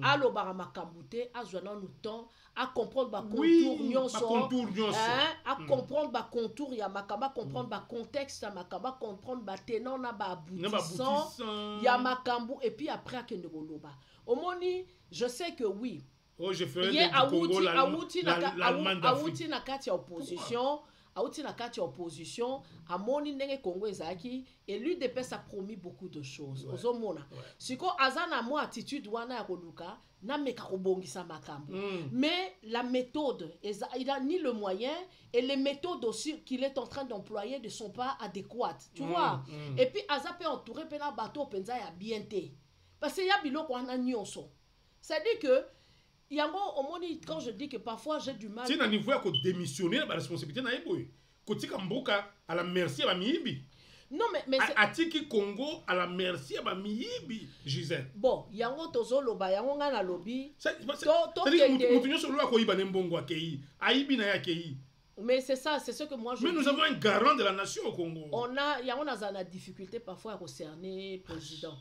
Allo baramakambouté, à jouer nous temps, à comprendre ma contour, à comprendre ma contour, ya makamba comprendre ma contexte, ya makamba comprendre ma tenant na ba aboutissant, ya makambu et puis après à kenegoloba. Au moni, je sais que oui. Oh, je ferai du Congo l'Allemagne d'Afrique. Na kati opposition. Aouti na kati opposition, à moni nenge Congo ezaki, et l'UDPS a promis beaucoup de choses. Ozomona. Siko azana mo attitude wana ya koluka, na meka kobongisa makambo. Mais la méthode, il a ni le moyen, et les méthodes aussi qu'il est en train d'employer ne sont pas adéquates. Tu vois? Et puis aza peut entourer pena bateau penza ya bienté. Parce que ya biloko wana nyonso. C'est-à-dire que Yango, au moins, quand je dis que parfois j'ai du mal. C'est un niveau à démissionner la responsabilité na eboy. Kotika mboka à la merci à Miyibi. Non mais c'est Atiki Congo à la merci à Miyibi, Gisèle. Bon, yango tozo loba yango nga na lobby. C'est-à-dire mutunyo solo a koyiba nembongo akei. Aibi na yakei. Mais c'est ça, c'est ce que moi je Mais nous avons un garant de la nation au Congo. On a la difficulté parfois à concerner le président.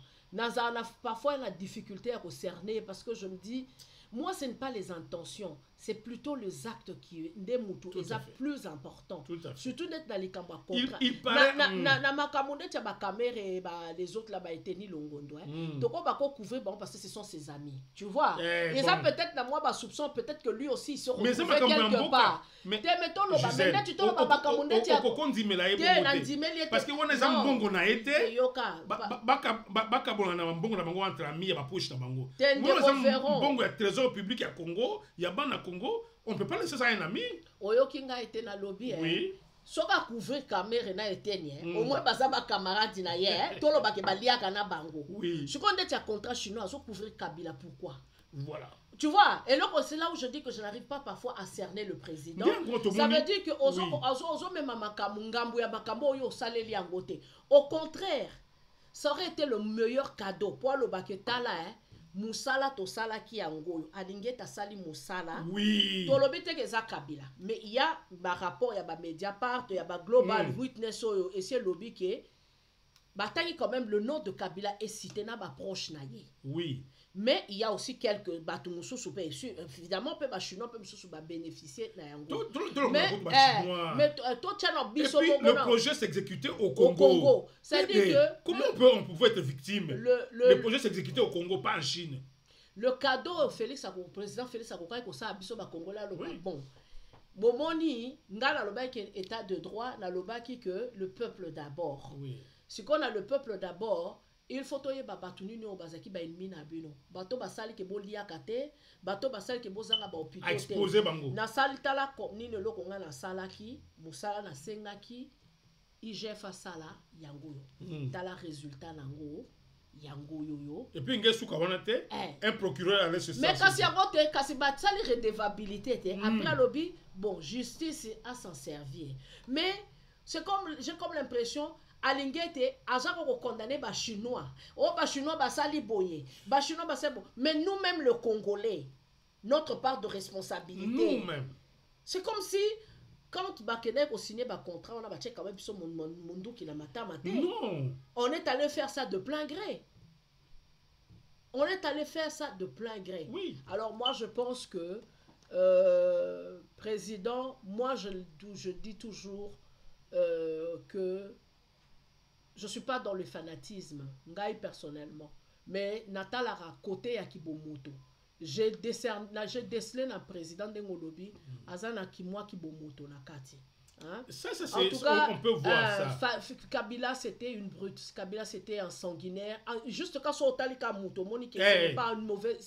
Parfois la difficulté à concerner parce que je me dis moi, ce n'est pas les intentions, c'est plutôt les actes qui des moutons, les actes plus importants. Surtout d'être dans les caméras contrats. Il paraît... Na makamunde tia ba caméra et les autres là-bas étaient ni longondo. Donc on va couvrir parce que ce sont ses amis. Tu vois? Et ça peut-être, moi, ma soupçon, peut-être que lui aussi, il se retrouve quelque part. Mais mettons le bas, maintenant tu t'en vas makamunde tia. Parce que on est en bongo na été. Baka bona na bongo na bango entre amis ya ba poche na bango. Moi bongo ya trésor public à Congo, il y a ban à Congo, on ne peut pas laisser ça à un ami. Oyokinga était dans le lobby. Oui. Soka couvrir caméra na etenie. Au moins baza ba camarade na ye, tolo ba ke balia kana bango. Oui. Je connais tes contrat chinois, so couvrir Kabila pourquoi? Voilà. Tu vois, et donc c'est là où je dis que je n'arrive pas parfois à cerner le président. Ça veut dire que ozo même makamu ngambu ya makambo yo saleli angote. Au contraire, ça aurait été le meilleur cadeau pour le baketala Moussala to sala ki yango alingeta sali Moussala oui to lobite ke za Kabila mais il y a ba rapport il y a ba Mediapart il y a ba Global Witness et c'est lobby que bataille quand même le nom de Kabila est cité na ba proche na ye. Oui. Mais il y a aussi quelques batumusu super évidemment peut ba chinois peut musu ba bénéficier na yango. Mais toi tu as biso le projet s'exécutait au Congo. C'est-à-dire que comment on pouvait être victime? Le projet s'exécutait au Congo pas en Chine. Le cadeau président Félix Akoka ko sa biso ba Congolais bon. Bomoni ngala lobaki état de droit na lobaki que le peuple d'abord. Oui. Si qu'on a le peuple d'abord, il faut toye babatuni no bazaki ba ennemi na bino. Bato basali ke bolia kate, bato basali ke bozanga ba hôpital. Exposer bango. Na sali tala comme ni loko nga na salaki, musala na sengaki, IGF sala yango yo. Tala résultat nango. Yango yoyo. Et puis ngesu kabona te un procureur allait se mais kasi yango te kasi batsali redevabilité te après lobby bon justice à s'en servir mais c'est comme j'ai comme l'impression alingete aza ko condamner ba chinois ba chinois ba sali boye ba chinois ba sebo mais nous même le Congolais notre part de responsabilité nous même c'est comme si quand Bakenek a signé un contrat, on a battu quand même sur mon qui n'a pas maté. Non. On est allé faire ça de plein gré. On est allé faire ça de plein gré. Oui. Alors moi, je pense que, président, moi, je dis toujours que je ne suis pas dans le fanatisme, personnellement. Mais Natal a côté à Kibomoto. J'ai décelé un président de Ngolobi, Azana Kimwa Kibomoto Nakati. Hein? Ça, en tout cas, on peut voir ça. Kabila, c'était une brute. Kabila, c'était un sanguinaire. Juste quand son Talika Mouto, Monique, pas un mauvais.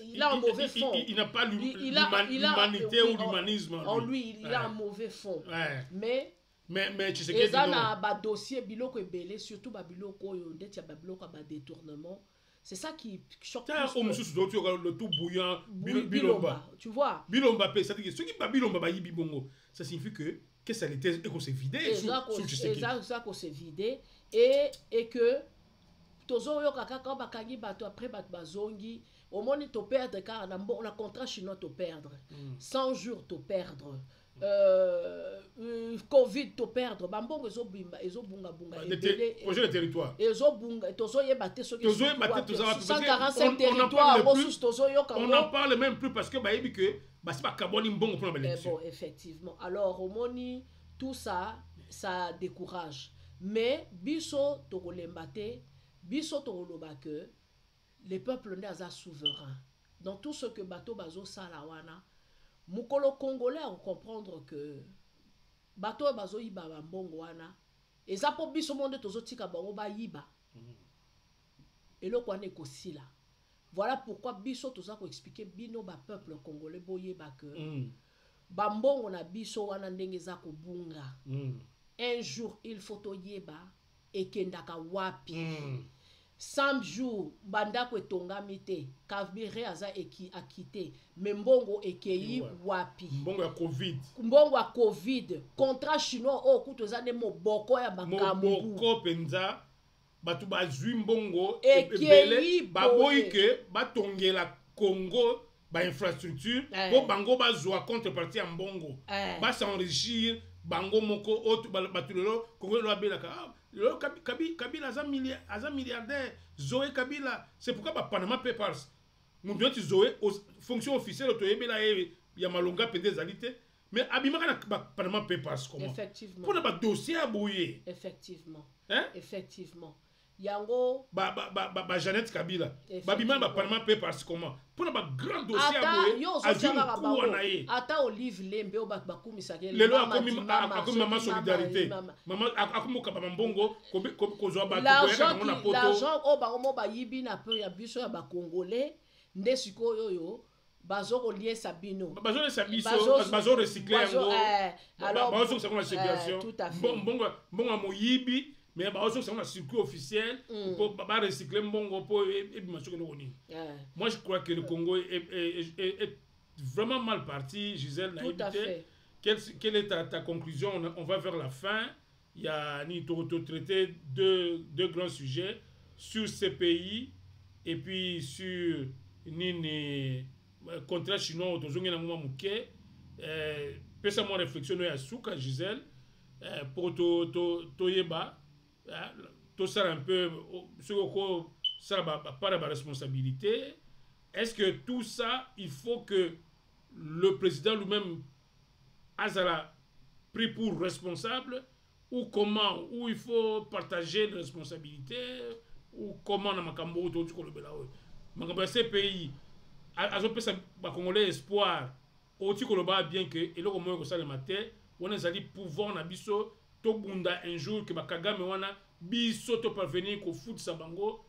Il a un mauvais fond. Il n'a pas l'humanité ou l'humanisme. En lui, il a un mauvais fond. Ouais. Mais tu sais qu'il y a un dossier biloko ebele, surtout biloko biloko détournement. C'est ça qui choque plus. Le tout bouillant, Bilomba, tu vois. Bilomba, cest à ceux qui pas Bilomba, ça signifie que ça l'était et qu'on s'est vidé. Exact, qu'on s'est vidé. Et que, tozo yo kaka quand bakangi bato après bat bazongi, au moins to perdre car on a contrat chinois to perdre. 100 jours to perdre. Covid to perdre bambongo ezobunga projet de territoire ezobunga tozoyeba te soki 145 territoires on n'en parle même plus parce que bayebi que basi ba carbone mbongo pour l'élection. Bon, effectivement, alors au moni tout ça décourage, mais biso tokolemba te biso tokoloba que les peuples ndaza souverains dans tout ce que bato bazo sala wana. Mukolo congolais on comprendre que bato bazo yiba mbongo wana eza po biso monde tozotika bango ba yiba eloko wana ekosila. Voilà pourquoi biso toza ko expliquer bino ba peuple congolais boyeba que ba mbongo na biso wana ndenge za ko bunga un jour il faut toyeba ekendaka wapi 100 jours bandako etongami te Kabire aza akite mais mbongo ekei wapi mbongo ya covid contrat chinois okuto za ne moboko ya makambo moboko penza batu bazwi mbongo ebele baboyi ke batongela Congo ba infrastructure po bango bazwa contrepartie ya mbongo ba s'enrichir bango moko otu batu lelo Congo lo abelaka Kabila aza milliardaire, Zoé Kabila, c'est pourquoi Panama Papers, nous devons Zoé, fonction officielle, il y a Malonga Pédé Zalité, mais Abimaka Panama Papers, comment? Effectivement. Pour le dossier à bouiller. Effectivement. Hein? Effectivement. Yango. Jeannette Kabila. Babima Panama Papers, comment? Pour le grand dossier à bouiller. Ata Olive Lembe, au Bakumi Sagel. Le loi a comme maman solidarité. Maman a comme Kabambongo, l'argent, au Baromo Bayibi n'a peu ya biso ya Bakongolais, Ndesiko Yoyo. Bazo relié Sabino. Bazo recyclé. Alors, bazo c'est comme la circulation. Tout à fait. Bon à Moyibi, mais bazo c'est comme la circuit officiel pour recycler mbongo pour moi je crois que le Congo est vraiment mal parti, Gisèle. Tout à fait. Quelle est ta conclusion? On va vers la fin. Il y a traité deux grands sujets sur ces pays et puis sur contrat chinois autozongi na ngoma muke pesa mo réflexion ya suka Gisèle pour to yeba to sera un peu ce que ça pas de responsabilité. Est-ce que tout ça il faut que le président lui-même azala pris pour responsable ou comment, ou il faut partager les responsabilités ou comment na makambo autour ko lobela o makambo ces pays azopesa ba congolais espoir oti koloba bien que eloko moyo ko sala matin on ezali pouvoir na biso to bunda un jour que ba Kagame wana biso to parvenir ko foot sa bango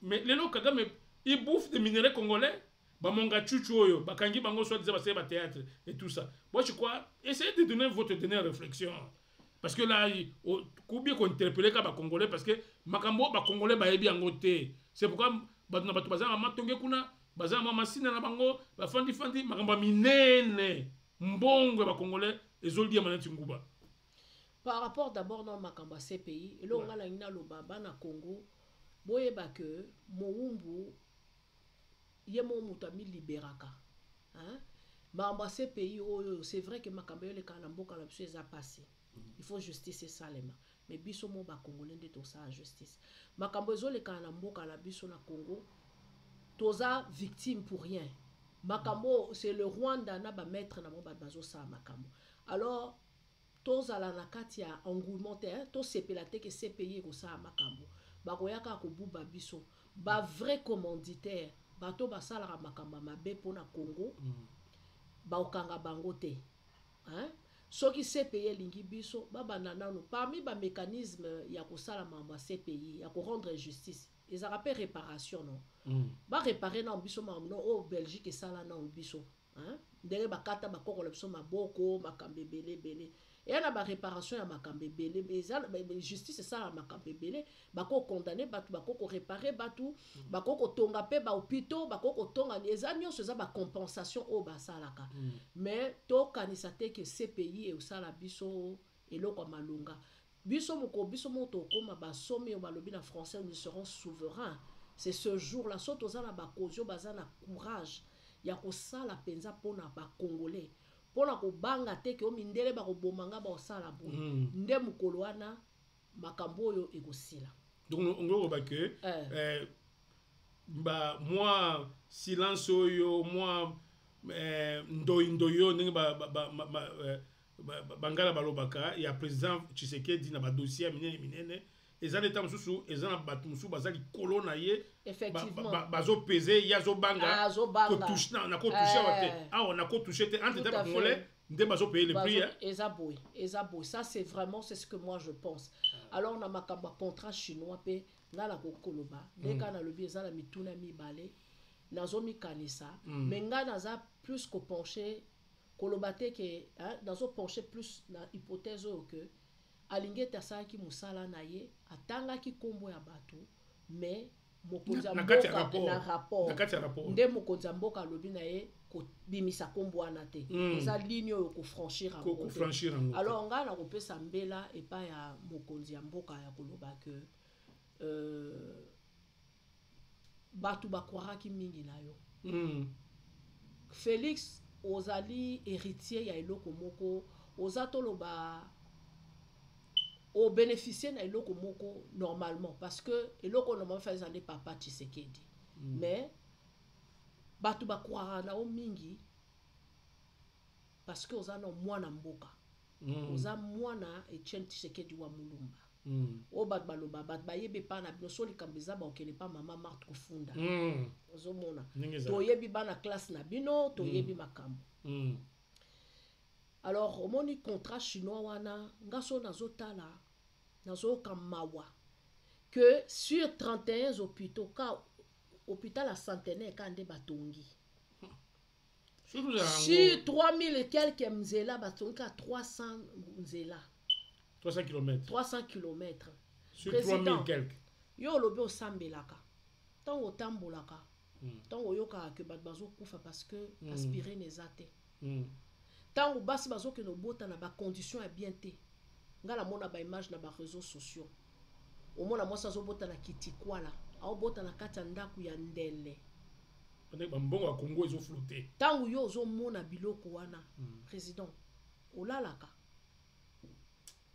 mais lelo Kagame il bouffe des minéraux congolais ba monga chuchu oyo ba kangi bango soit disait ba c'est ba théâtre et tout ça. Moi je crois essayez de donner votre dernière réflexion parce que là combien qu'on interpeller ka ba congolais parce que makambo ba congolais ba yebi angote. C'est pourquoi ba na bato bazanga matonge kuna baza mwa masina na bango ba fandi makambo minene mbongo ba congolais ezoli maneti nguba. Par rapport d'abord dans makambo ces pays et là on a la ina lobaba na Congo boyeba que moumbu yemo mutami liberaka hein Dans ces pays, c'est vrai que makambo le kanamboka la biso eza passé. Il faut justice et salema. Mais biso mo ba Congolais de to sa justice. Makambo zo le kanamboka la biso na Congo. Toza victime pour rien. Makambo c'est le Rwanda na ba maître na mo ba bazo sa makambo. Alors toza la nakati ya engouement to sepelate que ces pays ko sa makambo. Ba koyaka ko buba biso. Ba vrai commanditaire, bato ba sala makambo mabe pona Congo. Ba okanga bango te. Hein? Soki CPI lingi biso babanda nanu parmi ba mécanisme ya ko sala mamba CPI ya ko rendre justice ils appellent réparation non ba réparer na biso mamno au Belgique sala na biso hein ndenge bakata bakokola biso maboko makambe belé et na ba réparation ya makambe belé justice sala makambe belé bako condamner batu bako réparer batu bako tonga pe ba hôpitaux bako tonga eza nyonso eza ba compensation o basalaka mais to kanisa te que ces pays et sala biso eloko malunga biso moto koma ba somi o balobi na français nous serons souverains c'est ce jour là soto za na ba kozio bazana courage ya ko sala penza pona ba congolais pona ko banga te ke o mindele ba ko bomanga ba osala bo nde mukolo wana makambo oyo ekosila donc ngoko ba que ba moi silence oyo moi ndoyo ndenge bangala balobaka ya président Tshisekedi na ba dossier minene ezana eta mususu ezana batu mususu bazali kolona ye effectivement bazo peser yazo banga ko touche na ko toucher wate on a ko toucher te entre ta congolais nde bazo payer le prix ezaboy ça c'est vraiment c'est ce que moi je pense alors on a makamba contrat chinois pe ngala ko koloba ndeka na lobi ezala mituna mibale nazo mikanisa mais nga naza plus ko pencher kolobate ke nazo pencher plus na hypothèse que alingeta saki musala na ye atanga ki kombo ya batu mais mokonza mboka na rapport nde mokonza mboka lobi na ye ko bimisa kombo ana te eza ligne yo ko franchir alors nga na kopesa mbela epa ya mokonzi ya mboka ya koloba que batu bakwaraki mingi na yo Félix ozali héritier ya eloko moko ozatoloba au bénéficier na eloko moko normalement parce que eloko normalement fait aller papa Tshisekedi mais batu bakwara na o mingi parce que ozana mwana mboka oza mwana Etienne Tshisekedi wa Mulumba o bat baloba bat bayebe pa na bino soli kambeza ba okele pa mama Marthe Kufunda ozomona to yebi bana classe na bino to yebi makambo alors omoni contrat chinois wana ngaso nazotala nazo kamawa que sur 31 hôpitaux ka hôpital à centenaire kande batongi sur 3000 et quelques mzela batongi à 300 mzela 300 km sur 3000 quelques yo lobi osambelaka tango tambolaka tango yoka que bazo kufa parce que aspirer nezate tango basi bazo que no bota na ba condition ya bien te ngala mona ba image na ba réseaux sociaux o mona mosa zo bota na kitikwala au bota na kati ndaku ya ndele ba mbongo ya Congo ezo flotter tango yo zo mona biloko wana président olalaka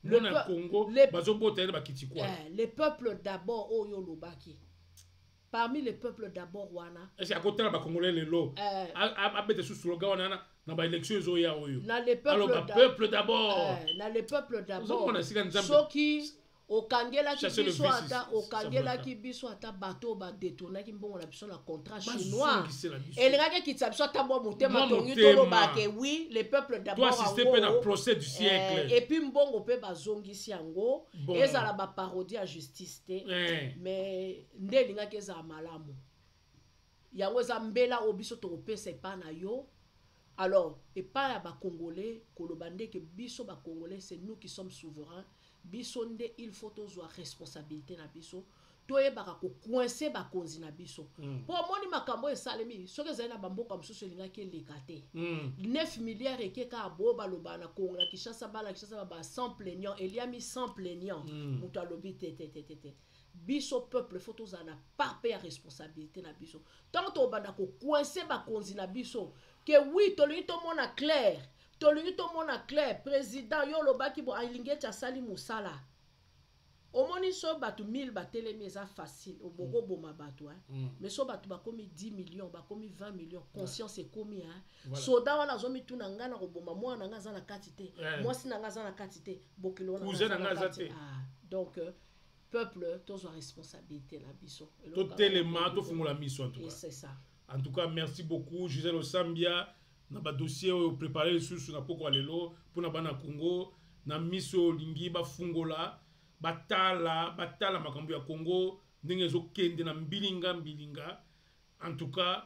le Congo bazo bota na ba kitikwala les peuples d'abord oyo lobaki parmi les peuples d'abord wana est-ce à côté ba congolais lelo abete sous slogan wana na ba élection ezo ya oyo alors ba peuple d'abord na les peuples d'abord soki okangela ki biso ata okangela ki biso ata bato ba détourner ki mbongo na biso na contrat chinois elingaki kitsa biso ata bo motema tongi tolo ba ke oui les peuples d'abord toi assister pe na procès du siècle et puis mbongo pe bazongisi yango ezala ba parodie à justice te mais ndelingaki eza malamu yango eza mbela obiso to pesa pa na yo alors et pas ba congolais kolobande que biso ba congolais c'est nous qui sommes souverains biso nde il faut tozwa responsabilité na biso toyebaka ko coincer ba konzi na biso po moni makambo esalemi soki ezali na bamboka mosusu elingaki eleka te 9 milliards ekeka abo baloba na Congo na Kinshasa ba 100 plaignants eliami 100 plaignants moto alobi te biso peuple faut tozala pas pe ya responsabilité na biso tant to banda ko coincer ba konzi na biso que oui tolingi to mona clair président yo lobaki bo alinge cha sali musala omoni so batu 1000 batelemi eza facile oboko boma batu mais so batu bakomi 10 millions bakomi 20 millions conscience ekomi soda wana zomi tuna ngana ko boma mwana nga za na katite mwasi na nga za na katite bokilo na katite donc peuple tous ont responsabilité la biso tout élément tout fungola miso en tout cas c'est ça en tout cas merci beaucoup Gisèle Osambia na ba dossier préparé sous na poko lelo pour na bana Congo na miso lingi ba fungola batala makambo ya Congo ndenge zo kende na mbilinga en tout cas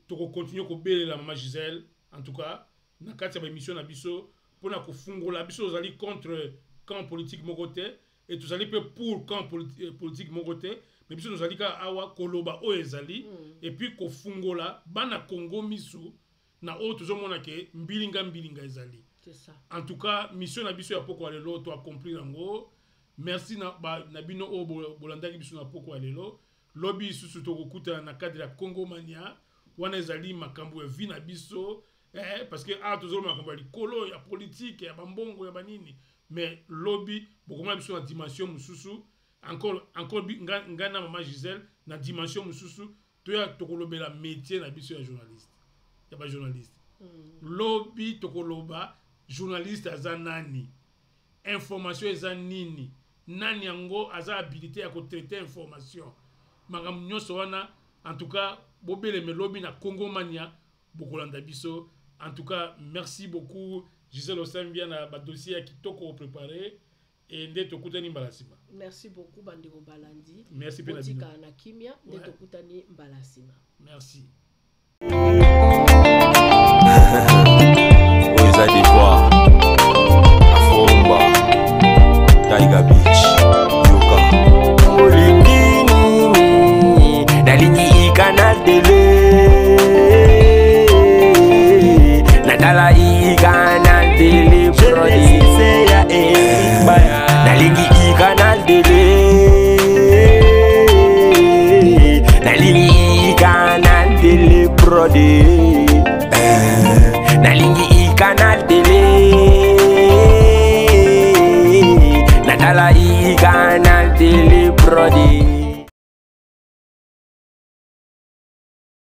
toko continuer ko belela mama Gisèle en tout cas na kati ya émission na biso pour na ko fungola biso zali contre camp politique mokote et tout zali pour camp politique mokote mais biso zali ka awa koloba o ezali et puis ko fungola bana Congo misu na o tozomona ke mbilinga ezali c'est ça en tout cas mission na biso ya poko lelo to accomplir ngo merci na bino o bolandaki biso na poko lelo lobby susu to kokuta na cadre ya Congo Mania wana ezali makambo ya vie na biso parce que tozomona makambo ya likolo ya politique ya bambongo ya banini mais lobby bokoma biso na dimension mususu encore ngana mama Gisèle na dimension mususu to ya tokolobela métier na biso ya journaliste ya ba journaliste lobby tokoloba journaliste aza nani information eza nini nani yango aza habilité ya ko traiter information makambo nyonso wana en tout cas bobeleme lobby na Congo Mania bokolanda biso en tout cas merci beaucoup Gisèle Osambia na ba dossier ya kitoko préparé et nde tokutani mbalasima merci beaucoup bandeko balandi merci pe na kimia nde tokutani mbalasima merci